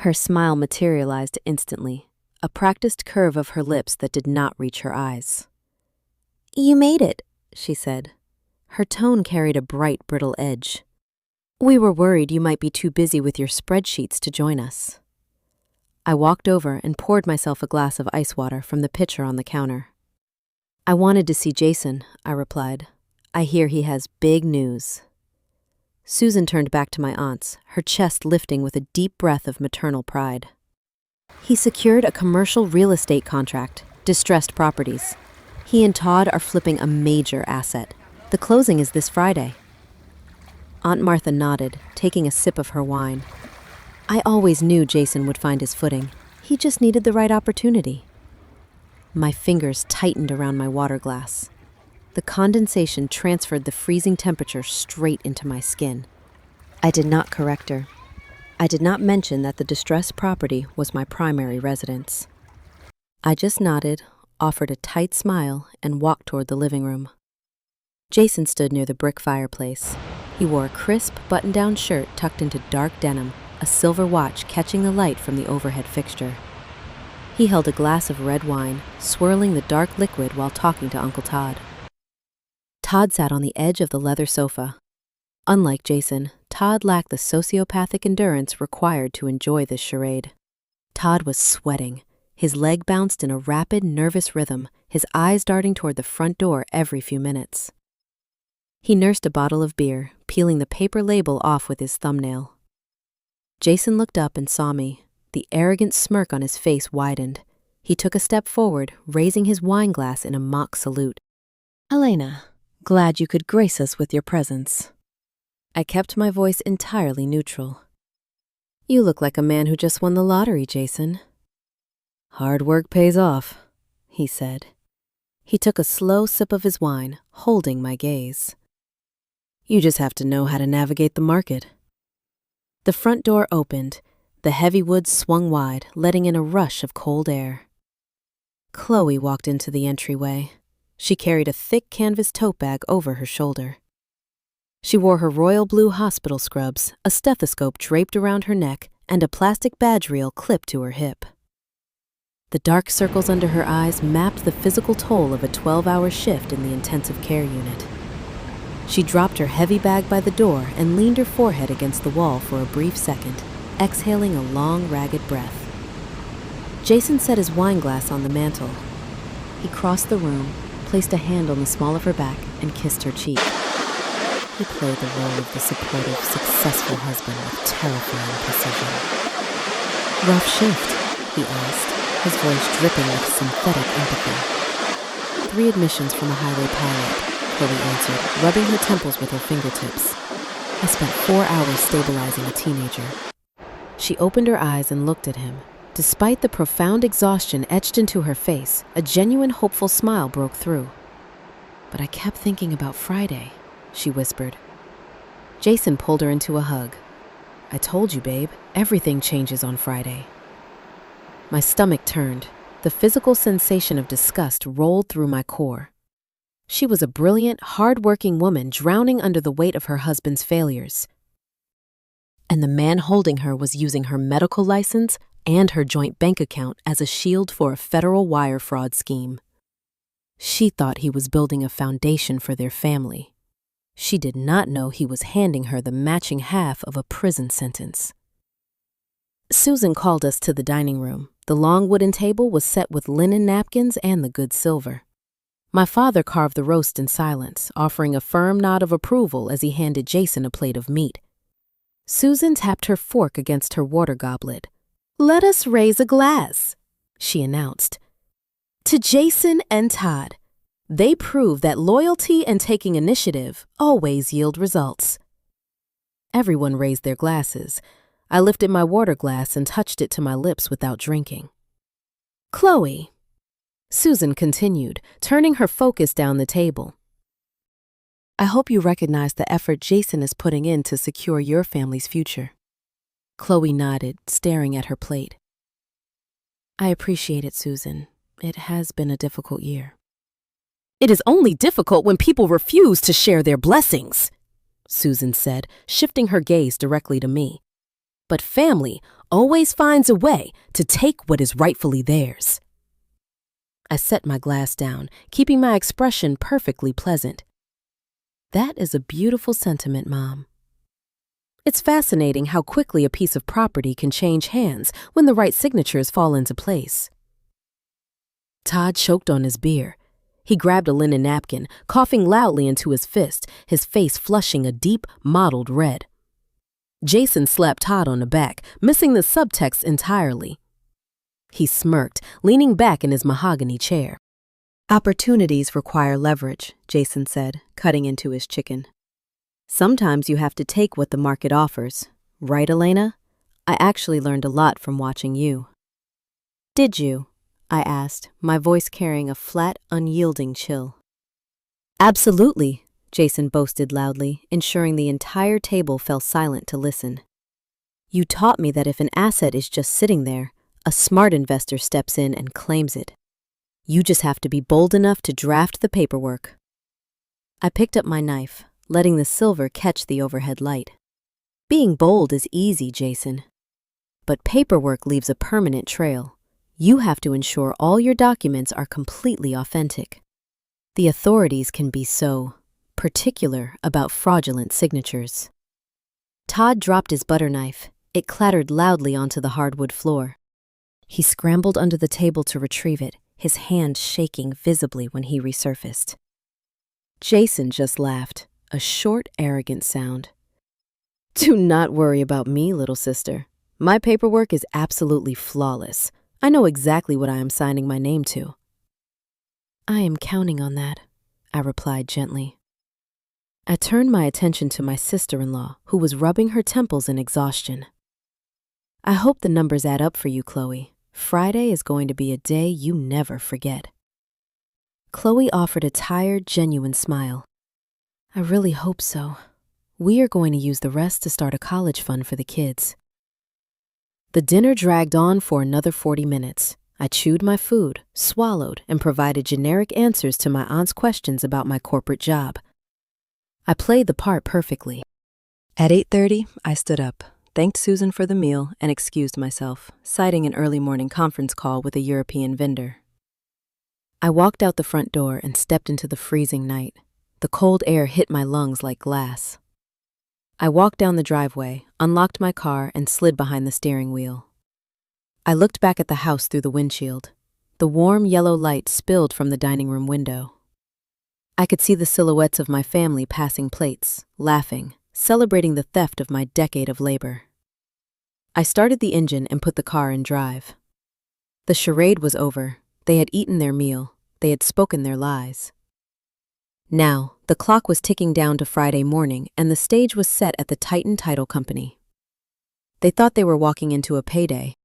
Her smile materialized instantly, a practiced curve of her lips that did not reach her eyes. "You made it," she said. Her tone carried a bright, brittle edge. "We were worried you might be too busy with your spreadsheets to join us." I walked over and poured myself a glass of ice water from the pitcher on the counter. "I wanted to see Jason," I replied. "I hear he has big news." Susan turned back to my aunts, her chest lifting with a deep breath of maternal pride. "He secured a commercial real estate contract, distressed properties. He and Todd are flipping a major asset. The closing is this Friday." Aunt Martha nodded, taking a sip of her wine. "I always knew Jason would find his footing. He just needed the right opportunity." My fingers tightened around my water glass. The condensation transferred the freezing temperature straight into my skin. I did not correct her. I did not mention that the distressed property was my primary residence. I just nodded, offered a tight smile, and walked toward the living room. Jason stood near the brick fireplace. He wore a crisp, button-down shirt tucked into dark denim, a silver watch catching the light from the overhead fixture. He held a glass of red wine, swirling the dark liquid while talking to Uncle Todd. Todd sat on the edge of the leather sofa. Unlike Jason, Todd lacked the sociopathic endurance required to enjoy this charade. Todd was sweating. His leg bounced in a rapid, nervous rhythm, his eyes darting toward the front door every few minutes. He nursed a bottle of beer, peeling the paper label off with his thumbnail. Jason looked up and saw me. The arrogant smirk on his face widened. He took a step forward, raising his wine glass in a mock salute. "Elena, Glad you could grace us with your presence. I kept my voice entirely neutral. You look like a man who just won the lottery, Jason. Hard work pays off, he said. He took a slow sip of his wine, holding my gaze. You just have to know how to navigate the market. The front door opened. The heavy wood swung wide, letting in a rush of cold air. Chloe walked into the entryway. She carried a thick canvas tote bag over her shoulder. She wore her royal blue hospital scrubs, a stethoscope draped around her neck, and a plastic badge reel clipped to her hip. The dark circles under her eyes mapped the physical toll of a 12-hour shift in the intensive care unit. She dropped her heavy bag by the door and leaned her forehead against the wall for a brief second, exhaling a long, ragged breath. Jason set his wine glass on the mantel. He crossed the room, placed a hand on the small of her back, and kissed her cheek. He played the role of the supportive, successful husband with terrifying precision. Rough shift, he asked, his voice dripping with synthetic empathy. 3 admissions from a highway pilot, Chloe answered, rubbing her temples with her fingertips. I spent 4 hours stabilizing a teenager. She opened her eyes and looked at him. Despite the profound exhaustion etched into her face, a genuine hopeful smile broke through. But I kept thinking about Friday, she whispered. Jason pulled her into a hug. I told you, babe, everything changes on Friday. My stomach turned. The physical sensation of disgust rolled through my core. She was a brilliant, hard-working woman drowning under the weight of her husband's failures. And the man holding her was using her medical license and her joint bank account as a shield for a federal wire fraud scheme. She thought he was building a foundation for their family. She did not know he was handing her the matching half of a prison sentence. Susan called us to the dining room. The long wooden table was set with linen napkins and the good silver. My father carved the roast in silence, offering a firm nod of approval as he handed Jason a plate of meat. Susan tapped her fork against her water goblet. Let us raise a glass, she announced. To Jason and Todd. They prove that loyalty and taking initiative always yield results. Everyone raised their glasses. I lifted my water glass and touched it to my lips without drinking. Chloe, Susan continued, turning her focus down the table. I hope you recognize the effort Jason is putting in to secure your family's future. Chloe nodded, staring at her plate. I appreciate it, Susan. It has been a difficult year. It is only difficult when people refuse to share their blessings, Susan said, shifting her gaze directly to me. But family always finds a way to take what is rightfully theirs. I set my glass down, keeping my expression perfectly pleasant. That is a beautiful sentiment, Mom. It's fascinating how quickly a piece of property can change hands when the right signatures fall into place. Todd choked on his beer. He grabbed a linen napkin, coughing loudly into his fist, his face flushing a deep, mottled red. Jason slapped Todd on the back, missing the subtext entirely. He smirked, leaning back in his mahogany chair. Opportunities require leverage, Jason said, cutting into his chicken. Sometimes you have to take what the market offers. Right, Elena? I actually learned a lot from watching you. Did you? I asked, my voice carrying a flat, unyielding chill. Absolutely, Jason boasted loudly, ensuring the entire table fell silent to listen. You taught me that if an asset is just sitting there, a smart investor steps in and claims it. You just have to be bold enough to draft the paperwork. I picked up my knife, letting the silver catch the overhead light. Being bold is easy, Jason. But paperwork leaves a permanent trail. You have to ensure all your documents are completely authentic. The authorities can be so particular about fraudulent signatures. Todd dropped his butter knife. It clattered loudly onto the hardwood floor. He scrambled under the table to retrieve it, his hand shaking visibly when he resurfaced. Jason just laughed, a short, arrogant sound. Do not worry about me, little sister. My paperwork is absolutely flawless. I know exactly what I am signing my name to. I am counting on that, I replied gently. I turned my attention to my sister-in-law, who was rubbing her temples in exhaustion. I hope the numbers add up for you, Chloe. Friday is going to be a day you never forget. Chloe offered a tired, genuine smile. I really hope so. We are going to use the rest to start a college fund for the kids. The dinner dragged on for another 40 minutes. I chewed my food, swallowed, and provided generic answers to my aunt's questions about my corporate job. I played the part perfectly. At 8:30, I stood up, thanked Susan for the meal, and excused myself, citing an early morning conference call with a European vendor. I walked out the front door and stepped into the freezing night. The cold air hit my lungs like glass. I walked down the driveway, unlocked my car, and slid behind the steering wheel. I looked back at the house through the windshield. The warm yellow light spilled from the dining room window. I could see the silhouettes of my family passing plates, laughing, celebrating the theft of my decade of labor. I started the engine and put the car in drive. The charade was over. They had eaten their meal. They had spoken their lies. Now, the clock was ticking down to Friday morning, and the stage was set at the Titan Title Company. They thought they were walking into a payday.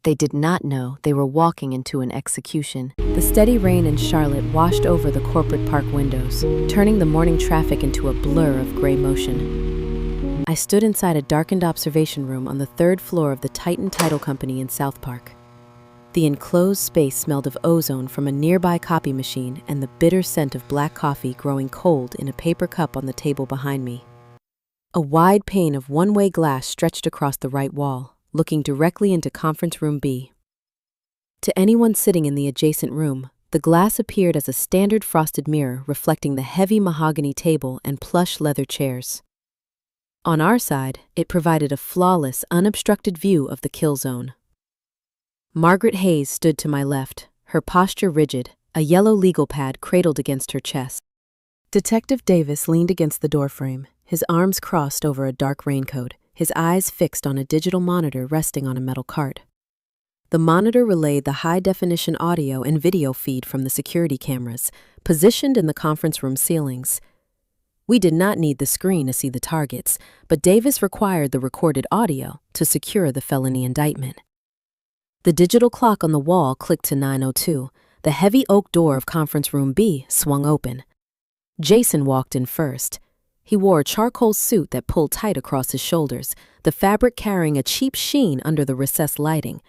They did not know they were walking into an execution. The steady rain in Charlotte washed over the corporate park windows, turning the morning traffic into a blur of gray motion. I stood inside a darkened observation room on the 3rd floor of the Titan Title Company in South Park. The enclosed space smelled of ozone from a nearby copy machine and the bitter scent of black coffee growing cold in a paper cup on the table behind me. A wide pane of one-way glass stretched across the right wall, looking directly into Conference Room B. To anyone sitting in the adjacent room, the glass appeared as a standard frosted mirror reflecting the heavy mahogany table and plush leather chairs. On our side, it provided a flawless, unobstructed view of the kill zone. Margaret Hayes stood to my left, her posture rigid, a yellow legal pad cradled against her chest. Detective Davis leaned against the doorframe, his arms crossed over a dark raincoat, his eyes fixed on a digital monitor resting on a metal cart. The monitor relayed the high-definition audio and video feed from the security cameras, positioned in the conference room ceilings. We did not need the screen to see the targets, but Davis required the recorded audio to secure the felony indictment. The digital clock on the wall clicked to 9:02. The heavy oak door of Conference Room B swung open. Jason walked in first. He wore a charcoal suit that pulled tight across his shoulders, the fabric carrying a cheap sheen under the recessed lighting.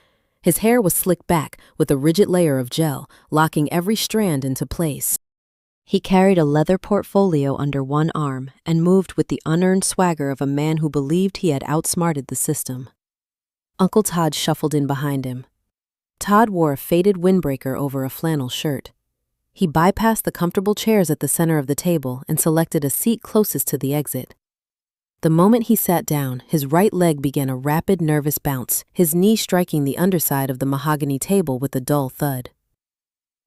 His hair was slicked back with a rigid layer of gel, locking every strand into place. He carried a leather portfolio under one arm and moved with the unearned swagger of a man who believed he had outsmarted the system. Uncle Todd shuffled in behind him. Todd wore a faded windbreaker over a flannel shirt. He bypassed the comfortable chairs at the center of the table and selected a seat closest to the exit. The moment he sat down, his right leg began a rapid, nervous bounce, his knee striking the underside of the mahogany table with a dull thud.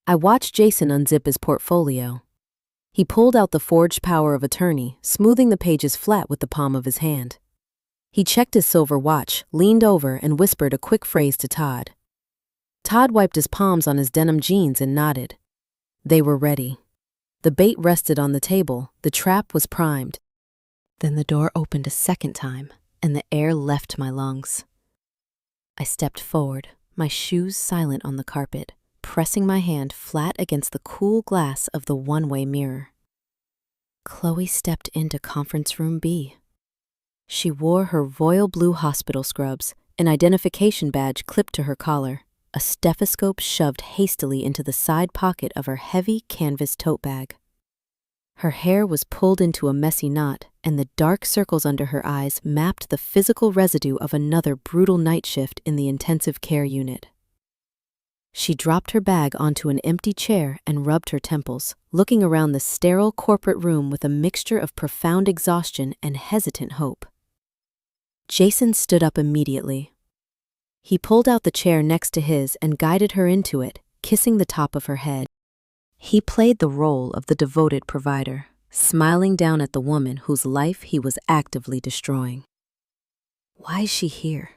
I watched Jason unzip his portfolio. He pulled out the forged power of attorney, smoothing the pages flat with the palm of his hand. He checked his silver watch, leaned over, and whispered a quick phrase to Todd. Todd wiped his palms on his denim jeans and nodded. They were ready. The bait rested on the table, the trap was primed. Then the door opened a second time, and the air left my lungs. I stepped forward, my shoes silent on the carpet, pressing my hand flat against the cool glass of the one-way mirror. Chloe stepped into Conference Room B. She wore her royal blue hospital scrubs, an identification badge clipped to her collar, a stethoscope shoved hastily into the side pocket of her heavy canvas tote bag. Her hair was pulled into a messy knot, and the dark circles under her eyes mapped the physical residue of another brutal night shift in the intensive care unit. She dropped her bag onto an empty chair and rubbed her temples, looking around the sterile corporate room with a mixture of profound exhaustion and hesitant hope. Jason stood up immediately. He pulled out the chair next to his and guided her into it, kissing the top of her head. He played the role of the devoted provider, smiling down at the woman whose life he was actively destroying. "Why is she here?"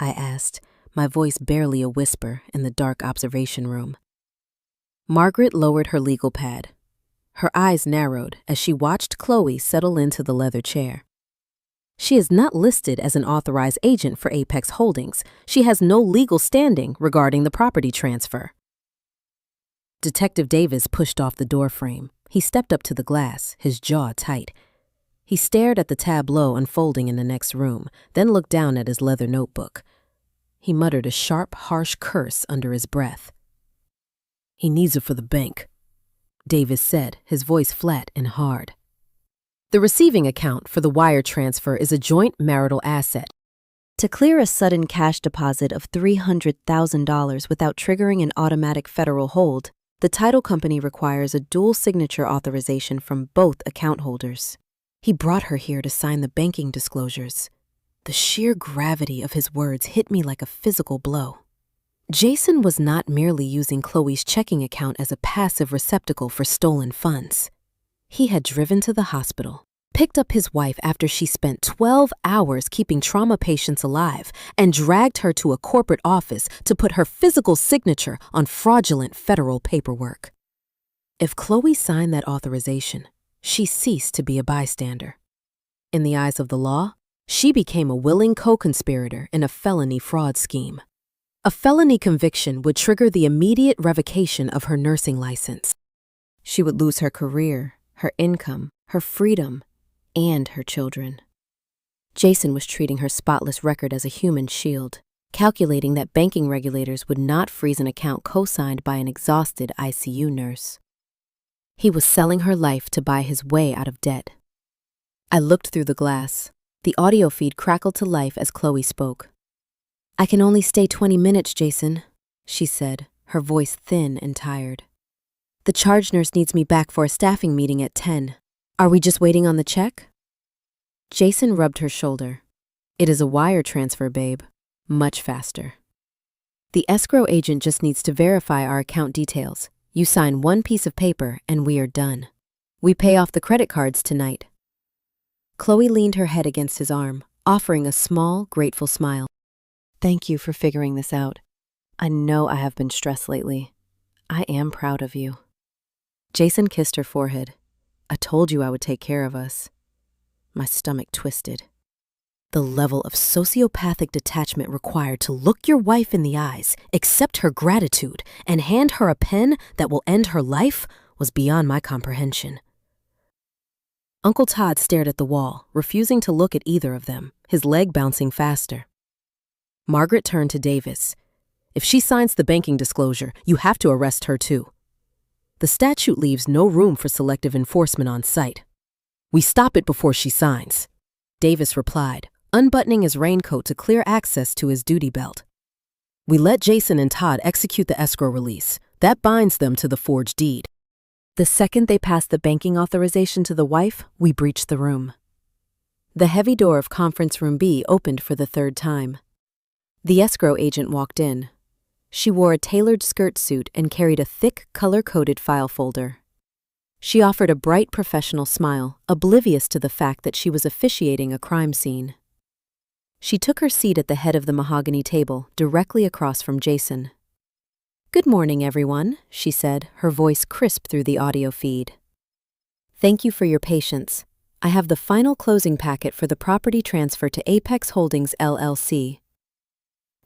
I asked, my voice barely a whisper in the dark observation room. Margaret lowered her legal pad. Her eyes narrowed as she watched Chloe settle into the leather chair. She is not listed as an authorized agent for Apex Holdings. She has no legal standing regarding the property transfer. Detective Davis pushed off the doorframe. He stepped up to the glass, his jaw tight. He stared at the tableau unfolding in the next room, then looked down at his leather notebook. He muttered a sharp, harsh curse under his breath. "He needs it for the bank," Davis said, his voice flat and hard. The receiving account for the wire transfer is a joint marital asset. To clear a sudden cash deposit of $300,000 without triggering an automatic federal hold, the title company requires a dual signature authorization from both account holders. He brought her here to sign the banking disclosures. The sheer gravity of his words hit me like a physical blow. Jason was not merely using Chloe's checking account as a passive receptacle for stolen funds. He had driven to the hospital, picked up his wife after she spent 12 hours keeping trauma patients alive, and dragged her to a corporate office to put her physical signature on fraudulent federal paperwork. If Chloe signed that authorization, she ceased to be a bystander. In the eyes of the law, she became a willing co-conspirator in a felony fraud scheme. A felony conviction would trigger the immediate revocation of her nursing license. She would lose her career, her income, her freedom, and her children. Jason was treating her spotless record as a human shield, calculating that banking regulators would not freeze an account co-signed by an exhausted ICU nurse. He was selling her life to buy his way out of debt. I looked through the glass. The audio feed crackled to life as Chloe spoke. "I can only stay 20 minutes, Jason," she said, her voice thin and tired. "The charge nurse needs me back for a staffing meeting at 10. Are we just waiting on the check?" Jason rubbed her shoulder. "It is a wire transfer, babe. Much faster. The escrow agent just needs to verify our account details. You sign one piece of paper and we are done. We pay off the credit cards tonight." Chloe leaned her head against his arm, offering a small, grateful smile. "Thank you for figuring this out. I know I have been stressed lately. I am proud of you." Jason kissed her forehead. "I told you I would take care of us." My stomach twisted. The level of sociopathic detachment required to look your wife in the eyes, accept her gratitude, and hand her a pen that will end her life was beyond my comprehension. Uncle Todd stared at the wall, refusing to look at either of them, his leg bouncing faster. Margaret turned to Davis. "If she signs the banking disclosure, you have to arrest her too. The statute leaves no room for selective enforcement on site. We stop it before she signs," Davis replied, unbuttoning his raincoat to clear access to his duty belt. "We let Jason and Todd execute the escrow release. That binds them to the forged deed. The second they pass the banking authorization to the wife, we breach the room." The heavy door of Conference Room B opened for the third time. The escrow agent walked in. She wore a tailored skirt suit and carried a thick, color-coded file folder. She offered a bright professional smile, oblivious to the fact that she was officiating a crime scene. She took her seat at the head of the mahogany table, directly across from Jason. "Good morning, everyone," she said, her voice crisp through the audio feed. "Thank you for your patience. I have the final closing packet for the property transfer to Apex Holdings, LLC.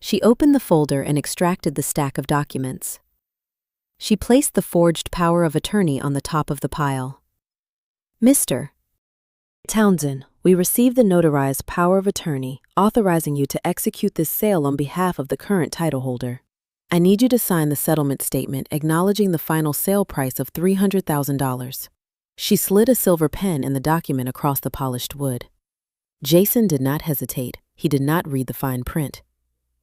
She opened the folder and extracted the stack of documents. She placed the forged power of attorney on the top of the pile. "Mr. Townsend, we received the notarized power of attorney authorizing you to execute this sale on behalf of the current title holder. I need you to sign the settlement statement acknowledging the final sale price of $300,000. She slid a silver pen in the document across the polished wood. Jason did not hesitate. He did not read the fine print.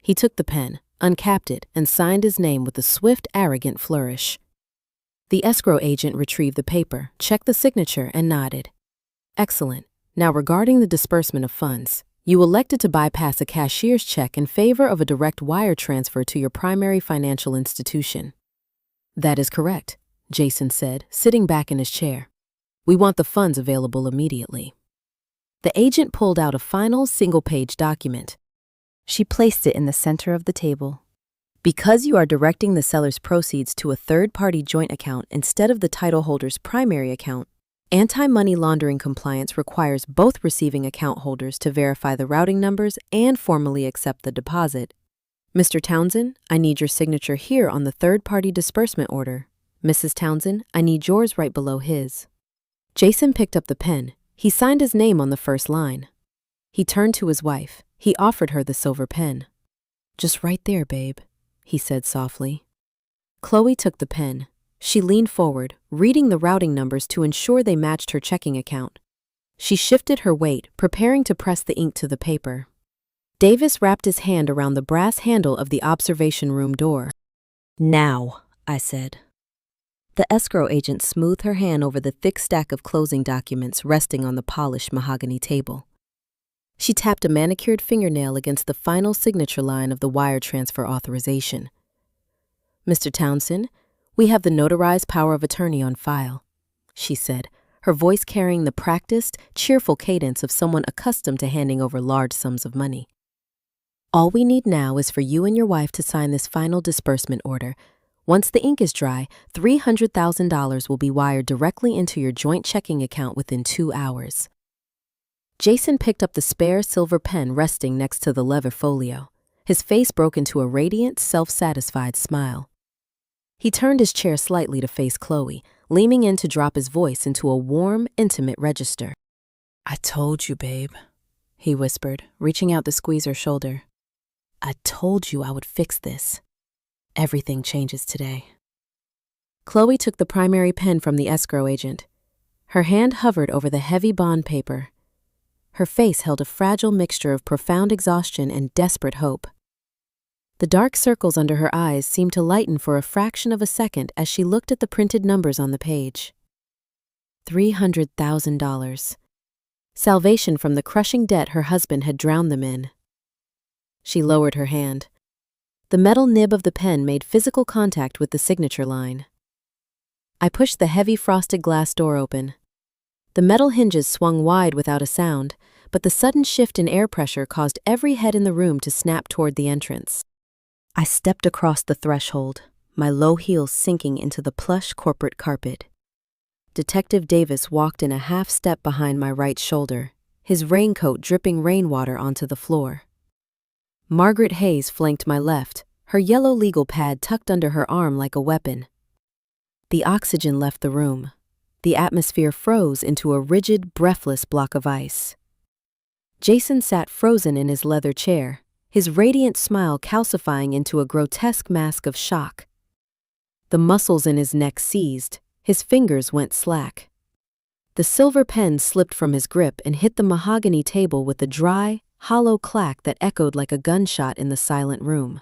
He took the pen, uncapped it, and signed his name with a swift, arrogant flourish. The escrow agent retrieved the paper, checked the signature, and nodded. "Excellent. Now regarding the disbursement of funds, you elected to bypass a cashier's check in favor of a direct wire transfer to your primary financial institution." "That is correct," Jason said, sitting back in his chair. "We want the funds available immediately." The agent pulled out a final single-page document. She placed it in the center of the table. Because you are directing the seller's proceeds to a third-party joint account instead of the title holder's primary account, anti-money laundering compliance requires both receiving account holders to verify the routing numbers and formally accept the deposit. Mr. Townsend, I need your signature here on the third-party disbursement order. Mrs. Townsend, I need yours right below his. Jason picked up the pen. He signed his name on the first line. He turned to his wife. He offered her the silver pen. Just right there, babe, he said softly. Chloe took the pen. She leaned forward, reading the routing numbers to ensure they matched her checking account. She shifted her weight, preparing to press the ink to the paper. Davis wrapped his hand around the brass handle of the observation room door. Now, I said. The escrow agent smoothed her hand over the thick stack of closing documents resting on the polished mahogany table. She tapped a manicured fingernail against the final signature line of the wire transfer authorization. Mr. Townsend, we have the notarized power of attorney on file, she said, her voice carrying the practiced, cheerful cadence of someone accustomed to handing over large sums of money. All we need now is for you and your wife to sign this final disbursement order. Once the ink is dry, $300,000 will be wired directly into your joint checking account within 2 hours. Jason picked up the spare silver pen resting next to the leather folio. His face broke into a radiant, self-satisfied smile. He turned his chair slightly to face Chloe, leaning in to drop his voice into a warm, intimate register. I told you, babe, he whispered, reaching out to squeeze her shoulder. I told you I would fix this. Everything changes today. Chloe took the primary pen from the escrow agent. Her hand hovered over the heavy bond paper. Her face held a fragile mixture of profound exhaustion and desperate hope. The dark circles under her eyes seemed to lighten for a fraction of a second as she looked at the printed numbers on the page. $300,000. Salvation from the crushing debt her husband had drowned them in. She lowered her hand. The metal nib of the pen made physical contact with the signature line. I pushed the heavy frosted glass door open. The metal hinges swung wide without a sound, but the sudden shift in air pressure caused every head in the room to snap toward the entrance. I stepped across the threshold, my low heels sinking into the plush corporate carpet. Detective Davis walked in a half step behind my right shoulder, his raincoat dripping rainwater onto the floor. Margaret Hayes flanked my left, her yellow legal pad tucked under her arm like a weapon. The oxygen left the room. The atmosphere froze into a rigid, breathless block of ice. Jason sat frozen in his leather chair, his radiant smile calcifying into a grotesque mask of shock. The muscles in his neck seized, his fingers went slack. The silver pen slipped from his grip and hit the mahogany table with a dry, hollow clack that echoed like a gunshot in the silent room.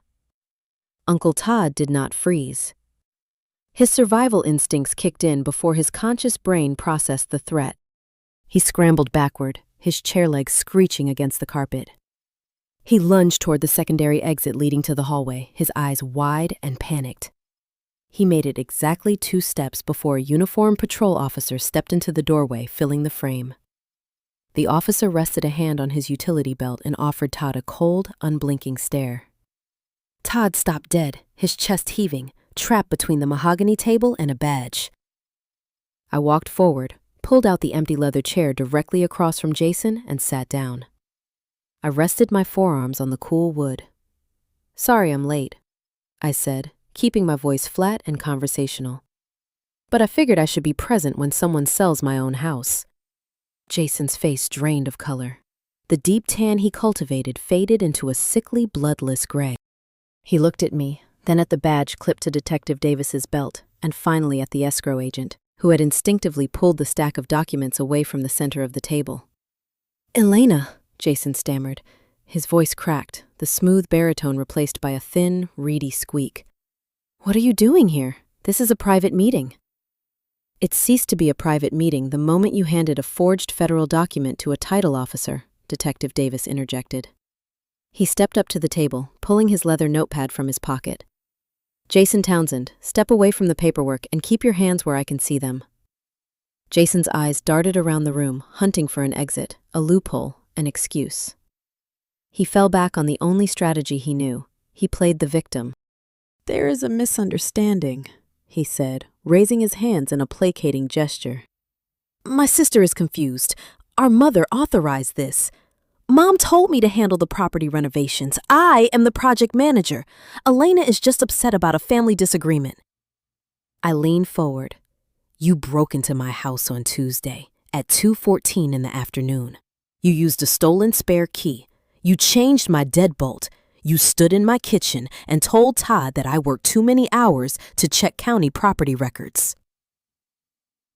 Uncle Todd did not freeze. His survival instincts kicked in before his conscious brain processed the threat. He scrambled backward, his chair legs screeching against the carpet. He lunged toward the secondary exit leading to the hallway, his eyes wide and panicked. He made it exactly 2 steps before a uniformed patrol officer stepped into the doorway, filling the frame. The officer rested a hand on his utility belt and offered Todd a cold, unblinking stare. Todd stopped dead, his chest heaving, trapped between the mahogany table and a badge. I walked forward, pulled out the empty leather chair directly across from Jason, and sat down. I rested my forearms on the cool wood. Sorry I'm late, I said, keeping my voice flat and conversational. But I figured I should be present when someone sells my own house. Jason's face drained of color. The deep tan he cultivated faded into a sickly, bloodless gray. He looked at me, then at the badge clipped to Detective Davis's belt, and finally at the escrow agent, who had instinctively pulled the stack of documents away from the center of the table. Elena, Jason stammered. His voice cracked, the smooth baritone replaced by a thin, reedy squeak. What are you doing here? This is a private meeting. It ceased to be a private meeting the moment you handed a forged federal document to a title officer, Detective Davis interjected. He stepped up to the table, pulling his leather notepad from his pocket. Jason Townsend, step away from the paperwork and keep your hands where I can see them. Jason's eyes darted around the room, hunting for an exit, a loophole, an excuse. He fell back on the only strategy he knew. He played the victim. There is a misunderstanding, he said, raising his hands in a placating gesture. My sister is confused. Our mother authorized this. Mom told me to handle the property renovations. I am the project manager. Elena is just upset about a family disagreement. I leaned forward. You broke into my house on Tuesday at 2:14 in the afternoon. You used a stolen spare key. You changed my deadbolt. You stood in my kitchen and told Todd that I worked too many hours to check county property records.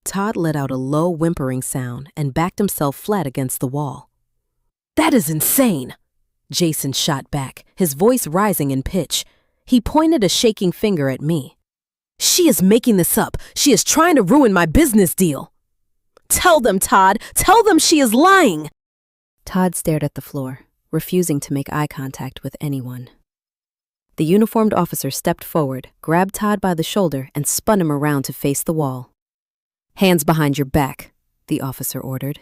Todd let out a low whimpering sound and backed himself flat against the wall. That is insane, Jason shot back, his voice rising in pitch. He pointed a shaking finger at me. She is making this up. She is trying to ruin my business deal. Tell them, Todd. Tell them she is lying. Todd stared at the floor, refusing to make eye contact with anyone. The uniformed officer stepped forward, grabbed Todd by the shoulder, and spun him around to face the wall. Hands behind your back, the officer ordered.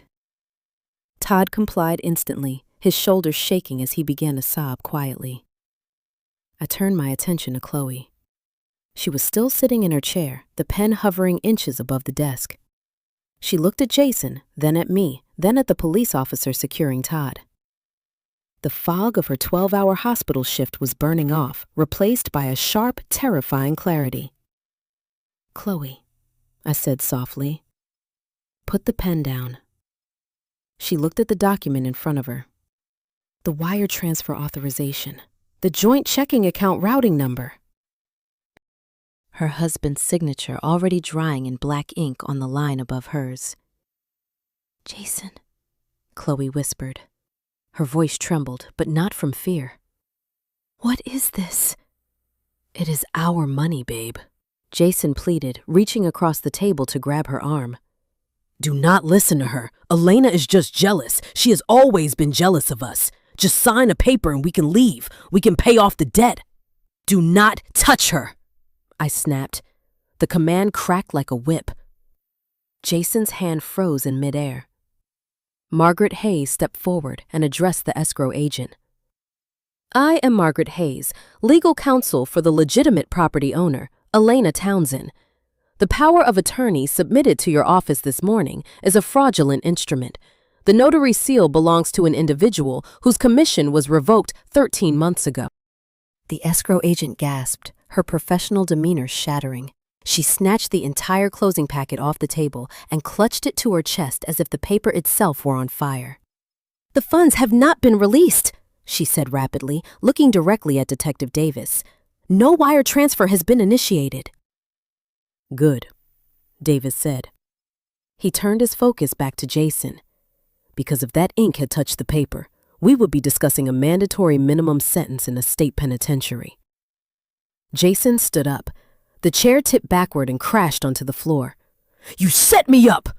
Todd complied instantly, his shoulders shaking as he began to sob quietly. I turned my attention to Chloe. She was still sitting in her chair, the pen hovering inches above the desk. She looked at Jason, then at me, then at the police officer securing Todd. The fog of her 12-hour hospital shift was burning off, replaced by a sharp, terrifying clarity. Chloe, I said softly, put the pen down. She looked at the document in front of her. The wire transfer authorization, the joint checking account routing number. Her husband's signature already drying in black ink on the line above hers. Jason, Chloe whispered. Her voice trembled, but not from fear. What is this? It is our money, babe, Jason pleaded, reaching across the table to grab her arm. Do not listen to her. Elena is just jealous. She has always been jealous of us. Just sign a paper and we can leave. We can pay off the debt. Do not touch her, I snapped. The command cracked like a whip. Jason's hand froze in midair. Margaret Hayes stepped forward and addressed the escrow agent. I am Margaret Hayes, legal counsel for the legitimate property owner, Elena Townsend. The power of attorney submitted to your office this morning is a fraudulent instrument. The notary seal belongs to an individual whose commission was revoked 13 months ago. The escrow agent gasped, her professional demeanor shattering. She snatched the entire closing packet off the table and clutched it to her chest as if the paper itself were on fire. The funds have not been released, she said rapidly, looking directly at Detective Davis. No wire transfer has been initiated. Good, Davis said. He turned his focus back to Jason. Because if that ink had touched the paper, we would be discussing a mandatory minimum sentence in a state penitentiary. Jason stood up. The chair tipped backward and crashed onto the floor. You set me up,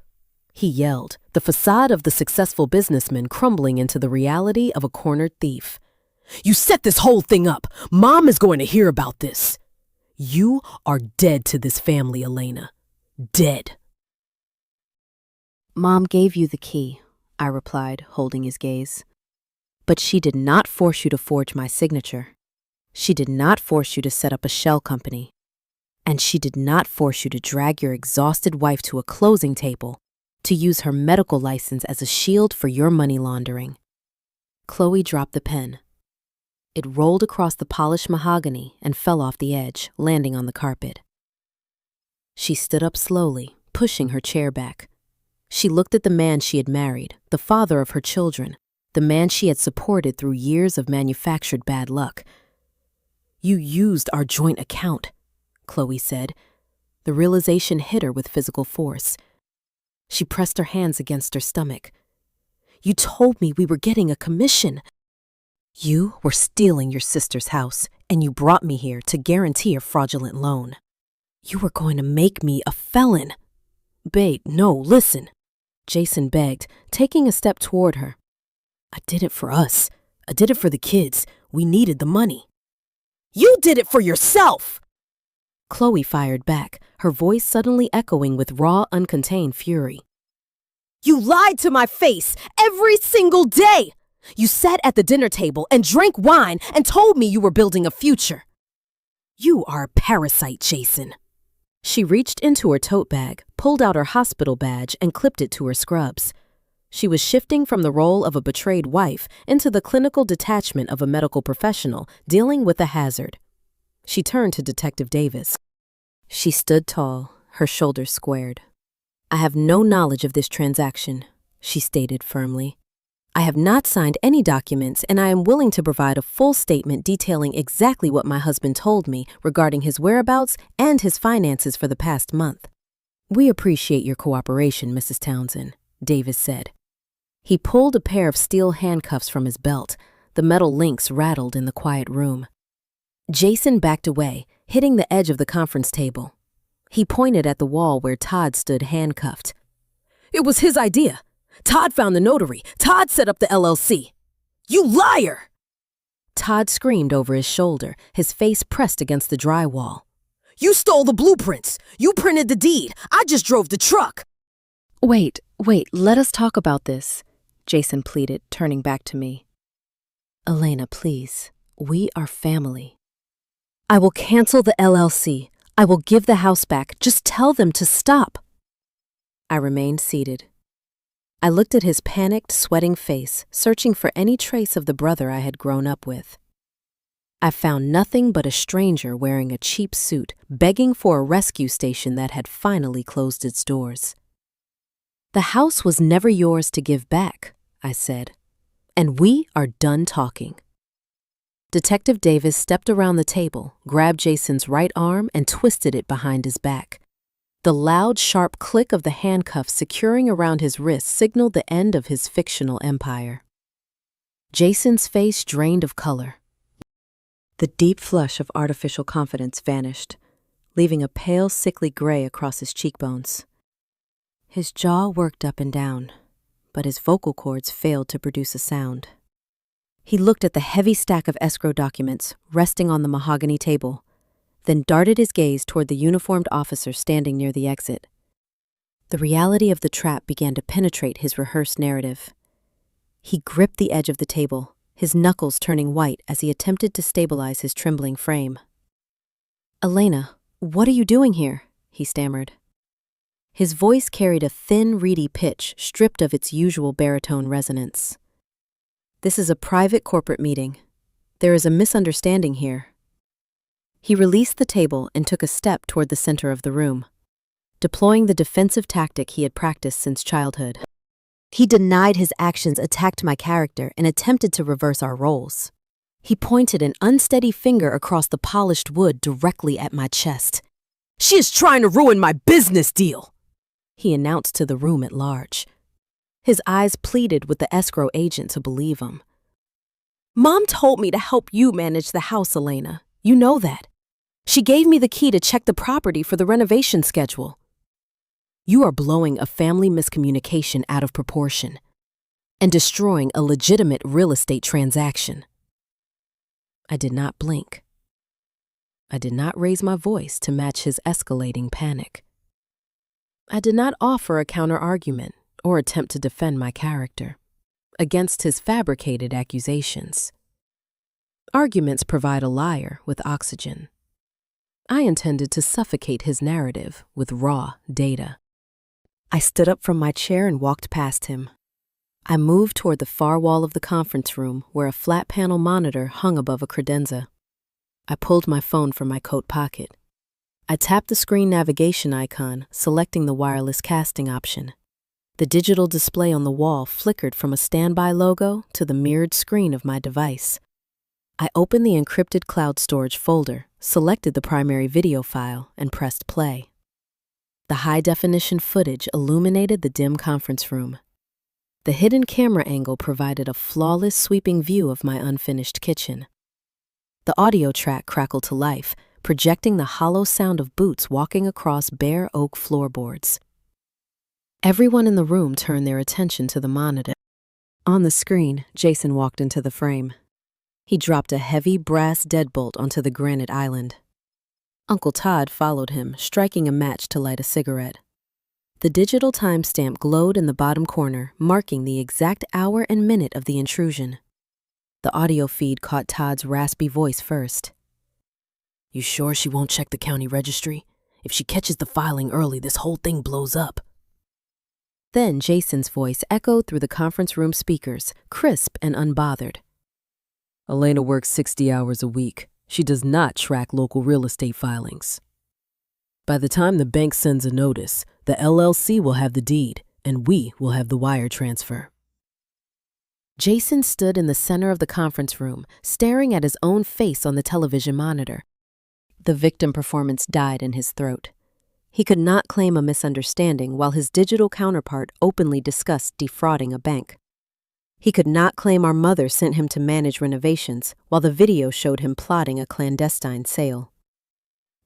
he yelled, the facade of the successful businessman crumbling into the reality of a cornered thief. You set this whole thing up. Mom is going to hear about this. You are dead to this family, Elena. Dead. Mom gave you the key, I replied, holding his gaze. But she did not force you to forge my signature. She did not force you to set up a shell company. And she did not force you to drag your exhausted wife to a closing table to use her medical license as a shield for your money laundering. Chloe dropped the pen. It rolled across the polished mahogany and fell off the edge, landing on the carpet. She stood up slowly, pushing her chair back. She looked at the man she had married, the father of her children, the man she had supported through years of manufactured bad luck. You used our joint account, Chloe said. The realization hit her with physical force. She pressed her hands against her stomach. You told me we were getting a commission. You were stealing your sister's house, and you brought me here to guarantee a fraudulent loan. You were going to make me a felon. Babe, no, listen, Jason begged, taking a step toward her. I did it for us. I did it for the kids. We needed the money. You did it for yourself! Chloe fired back, her voice suddenly echoing with raw, uncontained fury. You lied to my face every single day! You sat at the dinner table and drank wine and told me you were building a future. "You are a parasite, Jason." She reached into her tote bag, pulled out her hospital badge, and clipped it to her scrubs. She was shifting from the role of a betrayed wife into the clinical detachment of a medical professional dealing with a hazard. She turned to Detective Davis. She stood tall, her shoulders squared. "I have no knowledge of this transaction," she stated firmly. "I have not signed any documents, and I am willing to provide a full statement detailing exactly what my husband told me regarding his whereabouts and his finances for the past month." "We appreciate your cooperation, Mrs. Townsend," Davis said. He pulled a pair of steel handcuffs from his belt. The metal links rattled in the quiet room. Jason backed away, hitting the edge of the conference table. He pointed at the wall where Todd stood handcuffed. "It was his idea. Todd found the notary. Todd set up the LLC. You liar!" Todd screamed over his shoulder, his face pressed against the drywall. "You stole the blueprints. You printed the deed. I just drove the truck." Wait, let us talk about this," Jason pleaded, turning back to me. "Elena, please. We are family. I will cancel the LLC. I will give the house back. Just tell them to stop." I remained seated. I looked at his panicked, sweating face, searching for any trace of the brother I had grown up with. I found nothing but a stranger wearing a cheap suit, begging for a rescue station that had finally closed its doors. "The house was never yours to give back," I said, "and we are done talking." Detective Davis stepped around the table, grabbed Jason's right arm, and twisted it behind his back. The loud, sharp click of the handcuffs securing around his wrist signaled the end of his fictional empire. Jason's face drained of color. The deep flush of artificial confidence vanished, leaving a pale, sickly gray across his cheekbones. His jaw worked up and down, but his vocal cords failed to produce a sound. He looked at the heavy stack of escrow documents resting on the mahogany table, then darted his gaze toward the uniformed officer standing near the exit. The reality of the trap began to penetrate his rehearsed narrative. He gripped the edge of the table, his knuckles turning white as he attempted to stabilize his trembling frame. "Elena, what are you doing here?" he stammered. His voice carried a thin, reedy pitch stripped of its usual baritone resonance. "This is a private corporate meeting. There is a misunderstanding here." He released the table and took a step toward the center of the room, deploying the defensive tactic he had practiced since childhood. He denied his actions attacked my character and attempted to reverse our roles. He pointed an unsteady finger across the polished wood directly at my chest. "She is trying to ruin my business deal," he announced to the room at large. His eyes pleaded with the escrow agent to believe him. "Mom told me to help you manage the house, Elena. You know that. She gave me the key to check the property for the renovation schedule. You are blowing a family miscommunication out of proportion and destroying a legitimate real estate transaction." I did not blink. I did not raise my voice to match his escalating panic. I did not offer a counter-argument or attempt to defend my character against his fabricated accusations. Arguments provide a liar with oxygen. I intended to suffocate his narrative with raw data. I stood up from my chair and walked past him. I moved toward the far wall of the conference room where a flat panel monitor hung above a credenza. I pulled my phone from my coat pocket. I tapped the screen navigation icon, selecting the wireless casting option. The digital display on the wall flickered from a standby logo to the mirrored screen of my device. I opened the encrypted cloud storage folder, selected the primary video file, and pressed play. The high-definition footage illuminated the dim conference room. The hidden camera angle provided a flawless sweeping view of my unfinished kitchen. The audio track crackled to life, projecting the hollow sound of boots walking across bare oak floorboards. Everyone in the room turned their attention to the monitor. On the screen, Jason walked into the frame. He dropped a heavy brass deadbolt onto the granite island. Uncle Todd followed him, striking a match to light a cigarette. The digital timestamp glowed in the bottom corner, marking the exact hour and minute of the intrusion. The audio feed caught Todd's raspy voice first. You sure she won't check the county registry? If she catches the filing early, this whole thing blows up. Then Jason's voice echoed through the conference room speakers, crisp and unbothered. Elena works 60 hours a week. She does not track local real estate filings. By the time the bank sends a notice, the LLC will have the deed, and we will have the wire transfer. Jason stood in the center of the conference room, staring at his own face on the television monitor. The victim performance died in his throat. He could not claim a misunderstanding while his digital counterpart openly discussed defrauding a bank. He could not claim our mother sent him to manage renovations while the video showed him plotting a clandestine sale.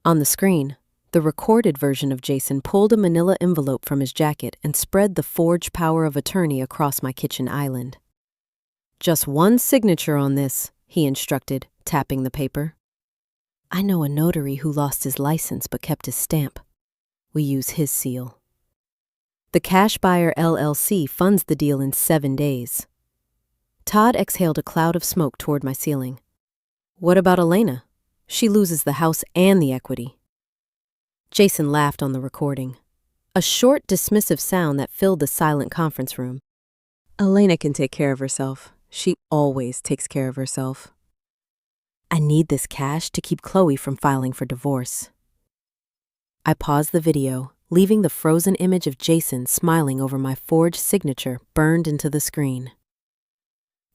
On the screen, the recorded version of Jason pulled a manila envelope from his jacket and spread the forged power of attorney across my kitchen island. "Just one signature on this," he instructed, tapping the paper. "I know a notary who lost his license but kept his stamp. We use his seal. The Cash Buyer LLC funds the deal in 7 days." Todd exhaled a cloud of smoke toward my ceiling. "What about Elena? She loses the house and the equity." Jason laughed on the recording, a short, dismissive sound that filled the silent conference room. "Elena can take care of herself. She always takes care of herself. I need this cash to keep Chloe from filing for divorce." I paused the video, leaving the frozen image of Jason smiling over my forged signature burned into the screen.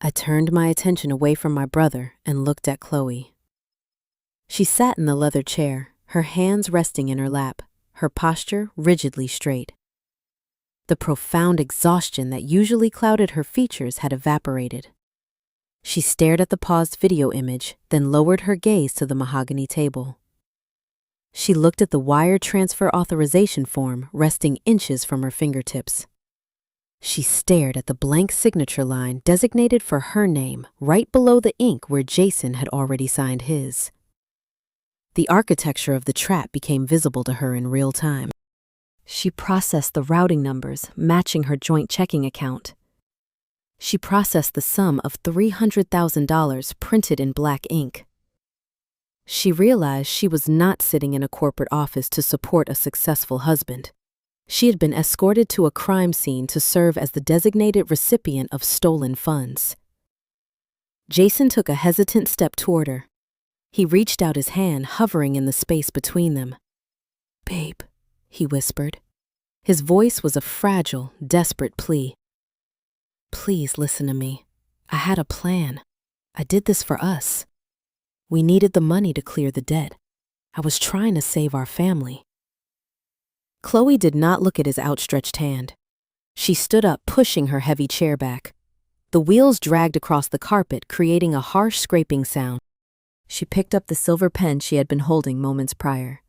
I turned my attention away from my brother and looked at Chloe. She sat in the leather chair, her hands resting in her lap, her posture rigidly straight. The profound exhaustion that usually clouded her features had evaporated. She stared at the paused video image, then lowered her gaze to the mahogany table. She looked at the wire transfer authorization form resting inches from her fingertips. She stared at the blank signature line designated for her name right below the ink where Jason had already signed his. The architecture of the trap became visible to her in real time. She processed the routing numbers matching her joint checking account. She processed the sum of $300,000 printed in black ink. She realized she was not sitting in a corporate office to support a successful husband. She had been escorted to a crime scene to serve as the designated recipient of stolen funds. Jason took a hesitant step toward her. He reached out his hand, hovering in the space between them. "Babe," he whispered. His voice was a fragile, desperate plea. "Please listen to me. I had a plan. I did this for us. We needed the money to clear the debt. I was trying to save our family." Chloe did not look at his outstretched hand. She stood up, pushing her heavy chair back. The wheels dragged across the carpet, creating a harsh scraping sound. She picked up the silver pen she had been holding moments prior.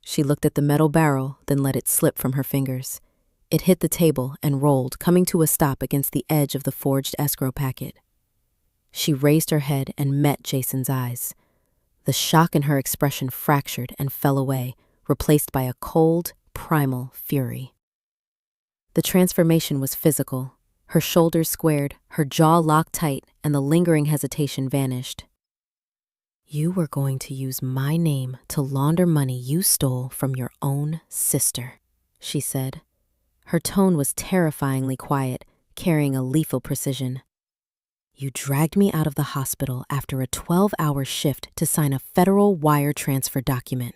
She looked at the metal barrel, then let it slip from her fingers. It hit the table and rolled, coming to a stop against the edge of the forged escrow packet. She raised her head and met Jason's eyes. The shock in her expression fractured and fell away, replaced by a cold, primal fury. The transformation was physical. Her shoulders squared, her jaw locked tight, and the lingering hesitation vanished. "You were going to use my name to launder money you stole from your own sister," she said. Her tone was terrifyingly quiet, carrying a lethal precision. "You dragged me out of the hospital after a 12-hour shift to sign a federal wire transfer document.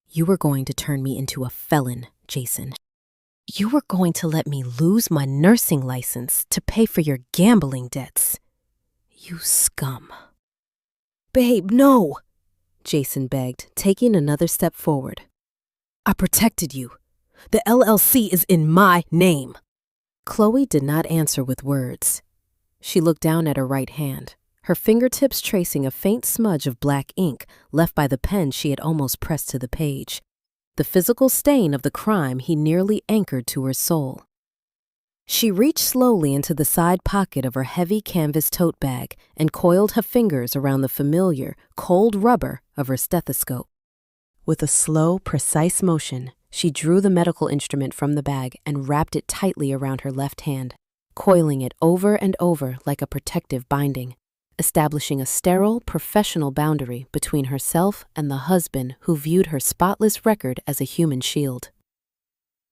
You were going to turn me into a felon, Jason. You were going to let me lose my nursing license to pay for your gambling debts. You scum." "Babe, no," Jason begged, taking another step forward. "I protected you. The LLC is in my name." Chloe did not answer with words. She looked down at her right hand, her fingertips tracing a faint smudge of black ink left by the pen she had almost pressed to the page, the physical stain of the crime he nearly anchored to her soul. She reached slowly into the side pocket of her heavy canvas tote bag and coiled her fingers around the familiar, cold rubber of her stethoscope. With a slow, precise motion, she drew the medical instrument from the bag and wrapped it tightly around her left hand, coiling it over and over like a protective binding, establishing a sterile, professional boundary between herself and the husband who viewed her spotless record as a human shield.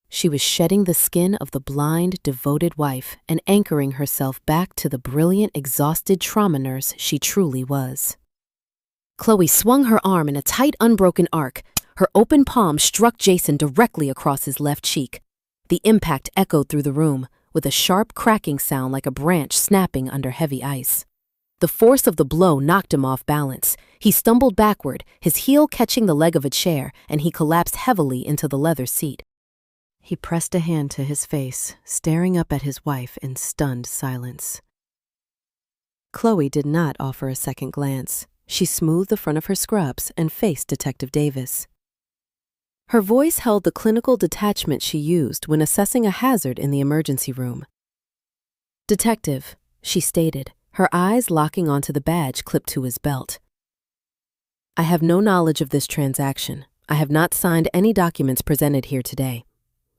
She was shedding the skin of the blind, devoted wife and anchoring herself back to the brilliant, exhausted trauma nurse she truly was. Chloe swung her arm in a tight, unbroken arc. Her open palm struck Jason directly across his left cheek. The impact echoed through the room, with a sharp cracking sound like a branch snapping under heavy ice. The force of the blow knocked him off balance. He stumbled backward, his heel catching the leg of a chair, and he collapsed heavily into the leather seat. He pressed a hand to his face, staring up at his wife in stunned silence. Chloe did not offer a second glance. She smoothed the front of her scrubs and faced Detective Davis. Her voice held the clinical detachment she used when assessing a hazard in the emergency room. "Detective," she stated, her eyes locking onto the badge clipped to his belt. "I have no knowledge of this transaction. I have not signed any documents presented here today.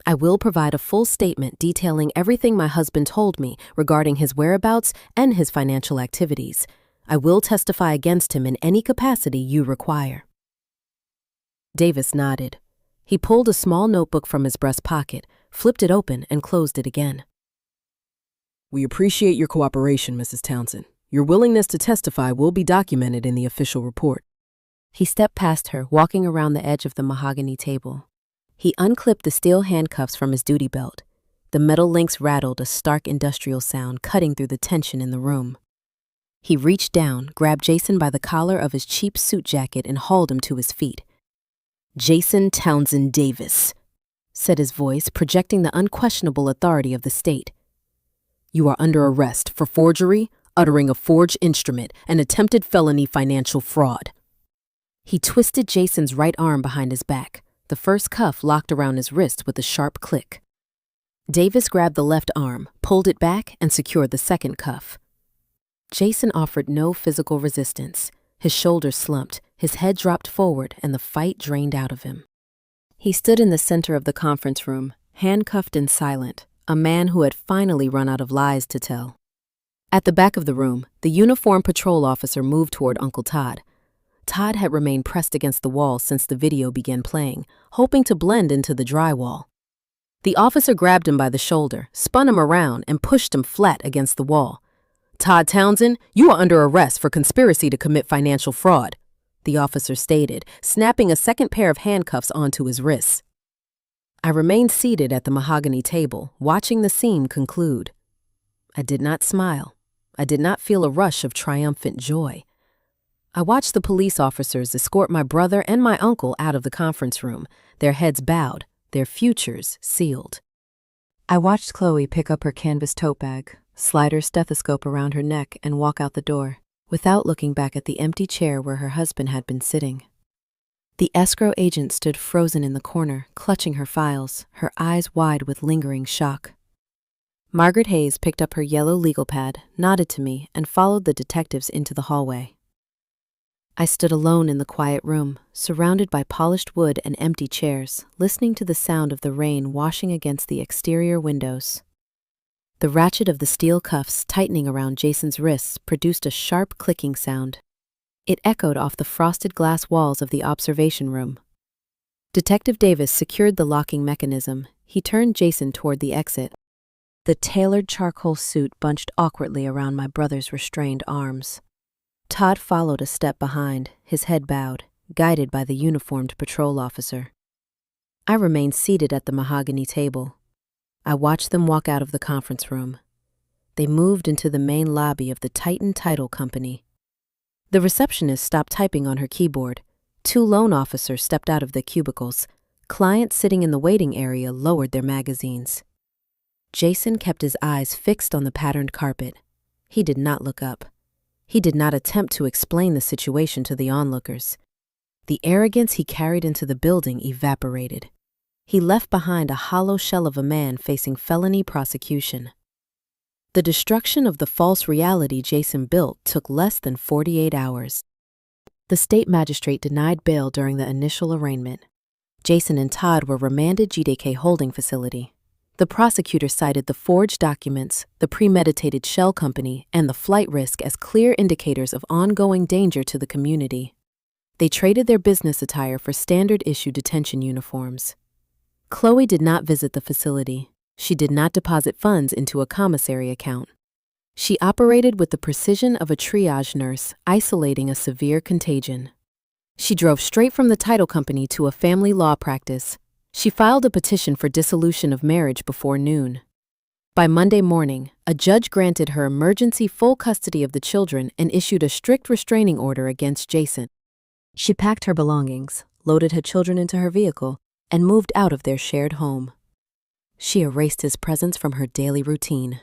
I will provide a full statement detailing everything my husband told me regarding his whereabouts and his financial activities. I will testify against him in any capacity you require." Davis nodded. He pulled a small notebook from his breast pocket, flipped it open, and closed it again. We appreciate your cooperation, Mrs. Townsend. Your willingness to testify will be documented in the official report. He stepped past her, walking around the edge of the mahogany table. He unclipped the steel handcuffs from his duty belt. The metal links rattled a stark industrial sound, cutting through the tension in the room. He reached down, grabbed Jason by the collar of his cheap suit jacket, and hauled him to his feet. "Jason Townsend Davis," said his voice, projecting the unquestionable authority of the state. "You are under arrest for forgery, uttering a forged instrument, and attempted felony financial fraud." He twisted Jason's right arm behind his back, the first cuff locked around his wrist with a sharp click. Davis grabbed the left arm, pulled it back, and secured the second cuff. Jason offered no physical resistance. His shoulders slumped, his head dropped forward, and the fight drained out of him. He stood in the center of the conference room, handcuffed and silent, a man who had finally run out of lies to tell. At the back of the room, the uniformed patrol officer moved toward Uncle Todd. Todd had remained pressed against the wall since the video began playing, hoping to blend into the drywall. The officer grabbed him by the shoulder, spun him around, and pushed him flat against the wall. "Todd Townsend, you are under arrest for conspiracy to commit financial fraud," the officer stated, snapping a second pair of handcuffs onto his wrists. I remained seated at the mahogany table, watching the scene conclude. I did not smile. I did not feel a rush of triumphant joy. I watched the police officers escort my brother and my uncle out of the conference room, their heads bowed, their futures sealed. I watched Chloe pick up her canvas tote bag, slide her stethoscope around her neck, and walk out the door, without looking back at the empty chair where her husband had been sitting. The escrow agent stood frozen in the corner, clutching her files, her eyes wide with lingering shock. Margaret Hayes picked up her yellow legal pad, nodded to me, and followed the detectives into the hallway. I stood alone in the quiet room, surrounded by polished wood and empty chairs, listening to the sound of the rain washing against the exterior windows. The ratchet of the steel cuffs tightening around Jason's wrists produced a sharp clicking sound. It echoed off the frosted glass walls of the observation room. Detective Davis secured the locking mechanism. He turned Jason toward the exit. The tailored charcoal suit bunched awkwardly around my brother's restrained arms. Todd followed a step behind, his head bowed, guided by the uniformed patrol officer. I remained seated at the mahogany table. I watched them walk out of the conference room. They moved into the main lobby of the Titan Title Company. The receptionist stopped typing on her keyboard. 2 loan officers stepped out of their cubicles. Clients sitting in the waiting area lowered their magazines. Jason kept his eyes fixed on the patterned carpet. He did not look up. He did not attempt to explain the situation to the onlookers. The arrogance he carried into the building evaporated. He left behind a hollow shell of a man facing felony prosecution. The destruction of the false reality Jason built took less than 48 hours. The state magistrate denied bail during the initial arraignment. Jason and Todd were remanded GDK holding facility. The prosecutor cited the forged documents, the premeditated shell company, and the flight risk as clear indicators of ongoing danger to the community. They traded their business attire for standard-issue detention uniforms. Chloe did not visit the facility. She did not deposit funds into a commissary account. She operated with the precision of a triage nurse isolating a severe contagion. She drove straight from the title company to a family law practice. She filed a petition for dissolution of marriage before noon. By Monday morning, a judge granted her emergency full custody of the children and issued a strict restraining order against Jason. She packed her belongings, loaded her children into her vehicle, and moved out of their shared home. She erased his presence from her daily routine.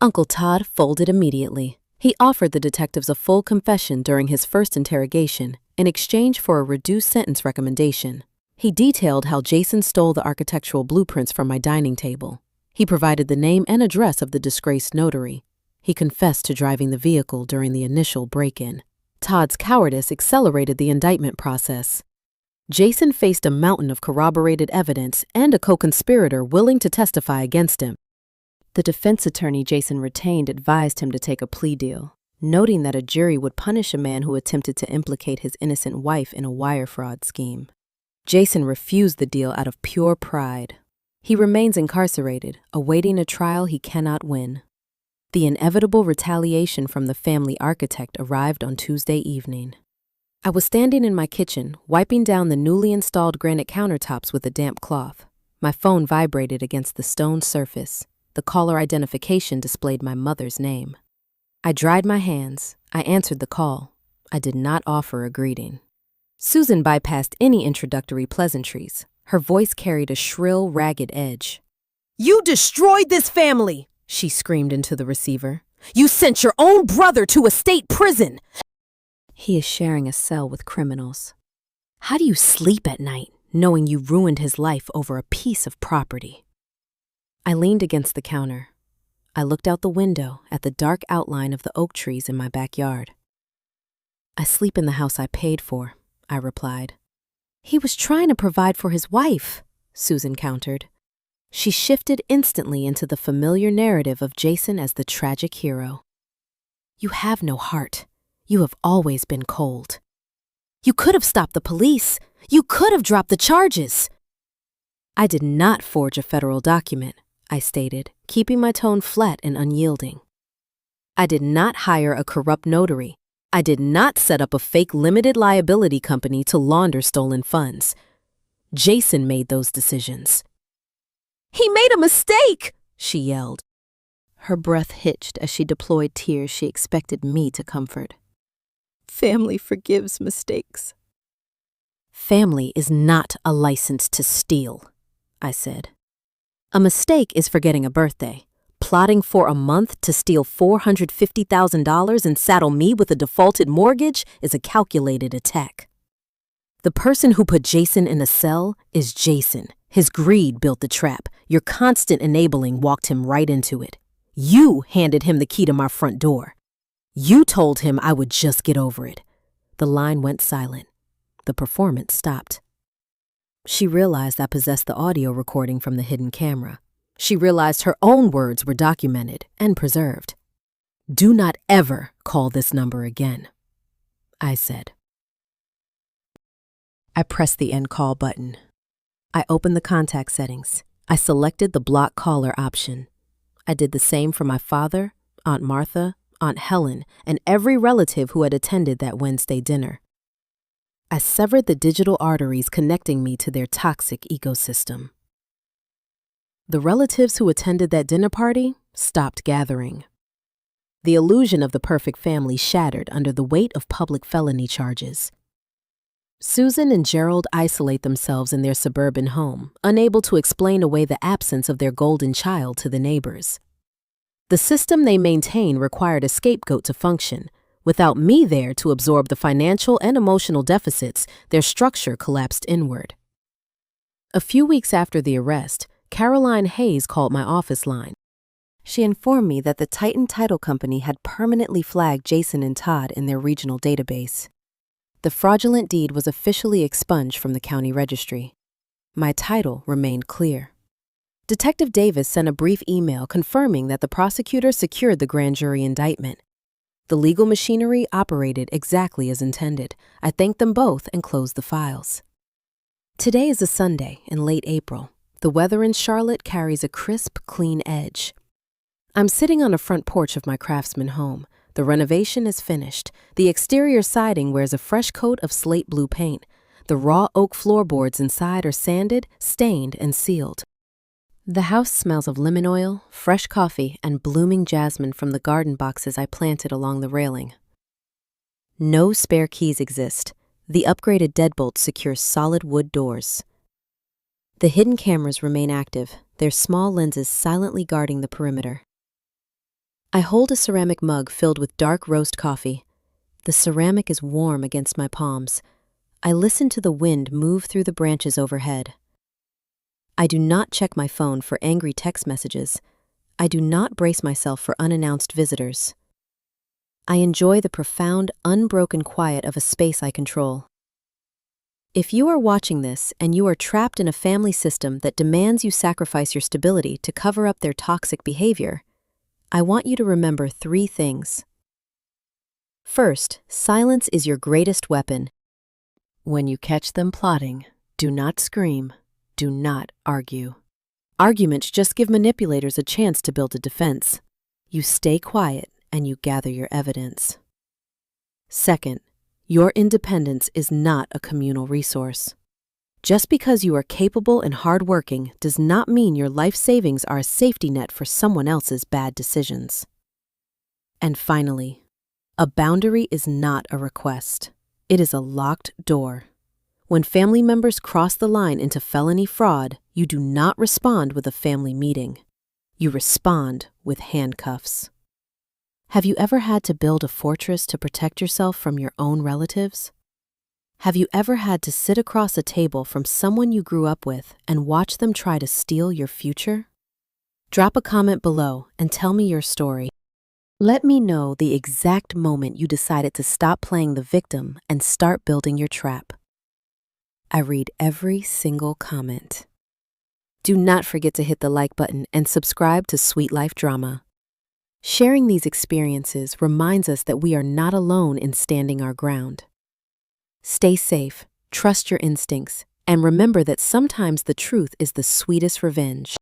Uncle Todd folded immediately. He offered the detectives a full confession during his first interrogation in exchange for a reduced sentence recommendation. He detailed how Jason stole the architectural blueprints from my dining table. He provided the name and address of the disgraced notary. He confessed to driving the vehicle during the initial break-in. Todd's cowardice accelerated the indictment process. Jason faced a mountain of corroborated evidence and a co-conspirator willing to testify against him. The defense attorney Jason retained advised him to take a plea deal, noting that a jury would punish a man who attempted to implicate his innocent wife in a wire fraud scheme. Jason refused the deal out of pure pride. He remains incarcerated, awaiting a trial he cannot win. The inevitable retaliation from the family architect arrived on Tuesday evening. I was standing in my kitchen, wiping down the newly installed granite countertops with a damp cloth. My phone vibrated against the stone surface. The caller identification displayed my mother's name. I dried my hands. I answered the call. I did not offer a greeting. Susan bypassed any introductory pleasantries. Her voice carried a shrill, ragged edge. "You destroyed this family!" she screamed into the receiver. "You sent your own brother to a state prison!" He is sharing a cell with criminals. How do you sleep at night, knowing you ruined his life over a piece of property? I leaned against the counter. I looked out the window at the dark outline of the oak trees in my backyard. "I sleep in the house I paid for," I replied. "He was trying to provide for his wife," Susan countered. She shifted instantly into the familiar narrative of Jason as the tragic hero. "You have no heart. You have always been cold. You could have stopped the police. You could have dropped the charges." "I did not forge a federal document," I stated, keeping my tone flat and unyielding. "I did not hire a corrupt notary. I did not set up a fake limited liability company to launder stolen funds. Jason made those decisions." "He made a mistake!" she yelled. Her breath hitched as she deployed tears she expected me to comfort. "Family forgives mistakes." "Family is not a license to steal," I said. "A mistake is forgetting a birthday. Plotting for a month to steal $450,000 and saddle me with a defaulted mortgage is a calculated attack. The person who put Jason in a cell is Jason. His greed built the trap. Your constant enabling walked him right into it. You handed him the key to my front door. You told him I would just get over it." The line went silent. The performance stopped. She realized I possessed the audio recording from the hidden camera. She realized her own words were documented and preserved. "Do not ever call this number again," I said. I pressed the end call button. I opened the contact settings. I selected the block caller option. I did the same for my father, Aunt Martha, Aunt Helen, and every relative who had attended that Wednesday dinner. I severed the digital arteries connecting me to their toxic ecosystem. The relatives who attended that dinner party stopped gathering. The illusion of the perfect family shattered under the weight of public felony charges. Susan and Gerald isolate themselves in their suburban home, unable to explain away the absence of their golden child to the neighbors. The system they maintain required a scapegoat to function. Without me there to absorb the financial and emotional deficits, their structure collapsed inward. A few weeks after the arrest, Caroline Hayes called my office line. She informed me that the Titan Title Company had permanently flagged Jason and Todd in their regional database. The fraudulent deed was officially expunged from the county registry. My title remained clear. Detective Davis sent a brief email confirming that the prosecutor secured the grand jury indictment. The legal machinery operated exactly as intended. I thanked them both and closed the files. Today is a Sunday in late April. The weather in Charlotte carries a crisp, clean edge. I'm sitting on the front porch of my Craftsman home. The renovation is finished. The exterior siding wears a fresh coat of slate blue paint. The raw oak floorboards inside are sanded, stained, and sealed. The house smells of lemon oil, fresh coffee, and blooming jasmine from the garden boxes I planted along the railing. No spare keys exist. The upgraded deadbolt secures solid wood doors. The hidden cameras remain active, their small lenses silently guarding the perimeter. I hold a ceramic mug filled with dark roast coffee. The ceramic is warm against my palms. I listen to the wind move through the branches overhead. I do not check my phone for angry text messages. I do not brace myself for unannounced visitors. I enjoy the profound, unbroken quiet of a space I control. If you are watching this and you are trapped in a family system that demands you sacrifice your stability to cover up their toxic behavior, I want you to remember 3 things. First, silence is your greatest weapon. When you catch them plotting, do not scream. Do not argue. Arguments just give manipulators a chance to build a defense. You stay quiet and you gather your evidence. Second, your independence is not a communal resource. Just because you are capable and hardworking does not mean your life savings are a safety net for someone else's bad decisions. And finally, a boundary is not a request. It is a locked door. When family members cross the line into felony fraud, you do not respond with a family meeting. You respond with handcuffs. Have you ever had to build a fortress to protect yourself from your own relatives? Have you ever had to sit across a table from someone you grew up with and watch them try to steal your future? Drop a comment below and tell me your story. Let me know the exact moment you decided to stop playing the victim and start building your trap. I read every single comment. Do not forget to hit the like button and subscribe to Sweet Life Drama. Sharing these experiences reminds us that we are not alone in standing our ground. Stay safe, trust your instincts, and remember that sometimes the truth is the sweetest revenge.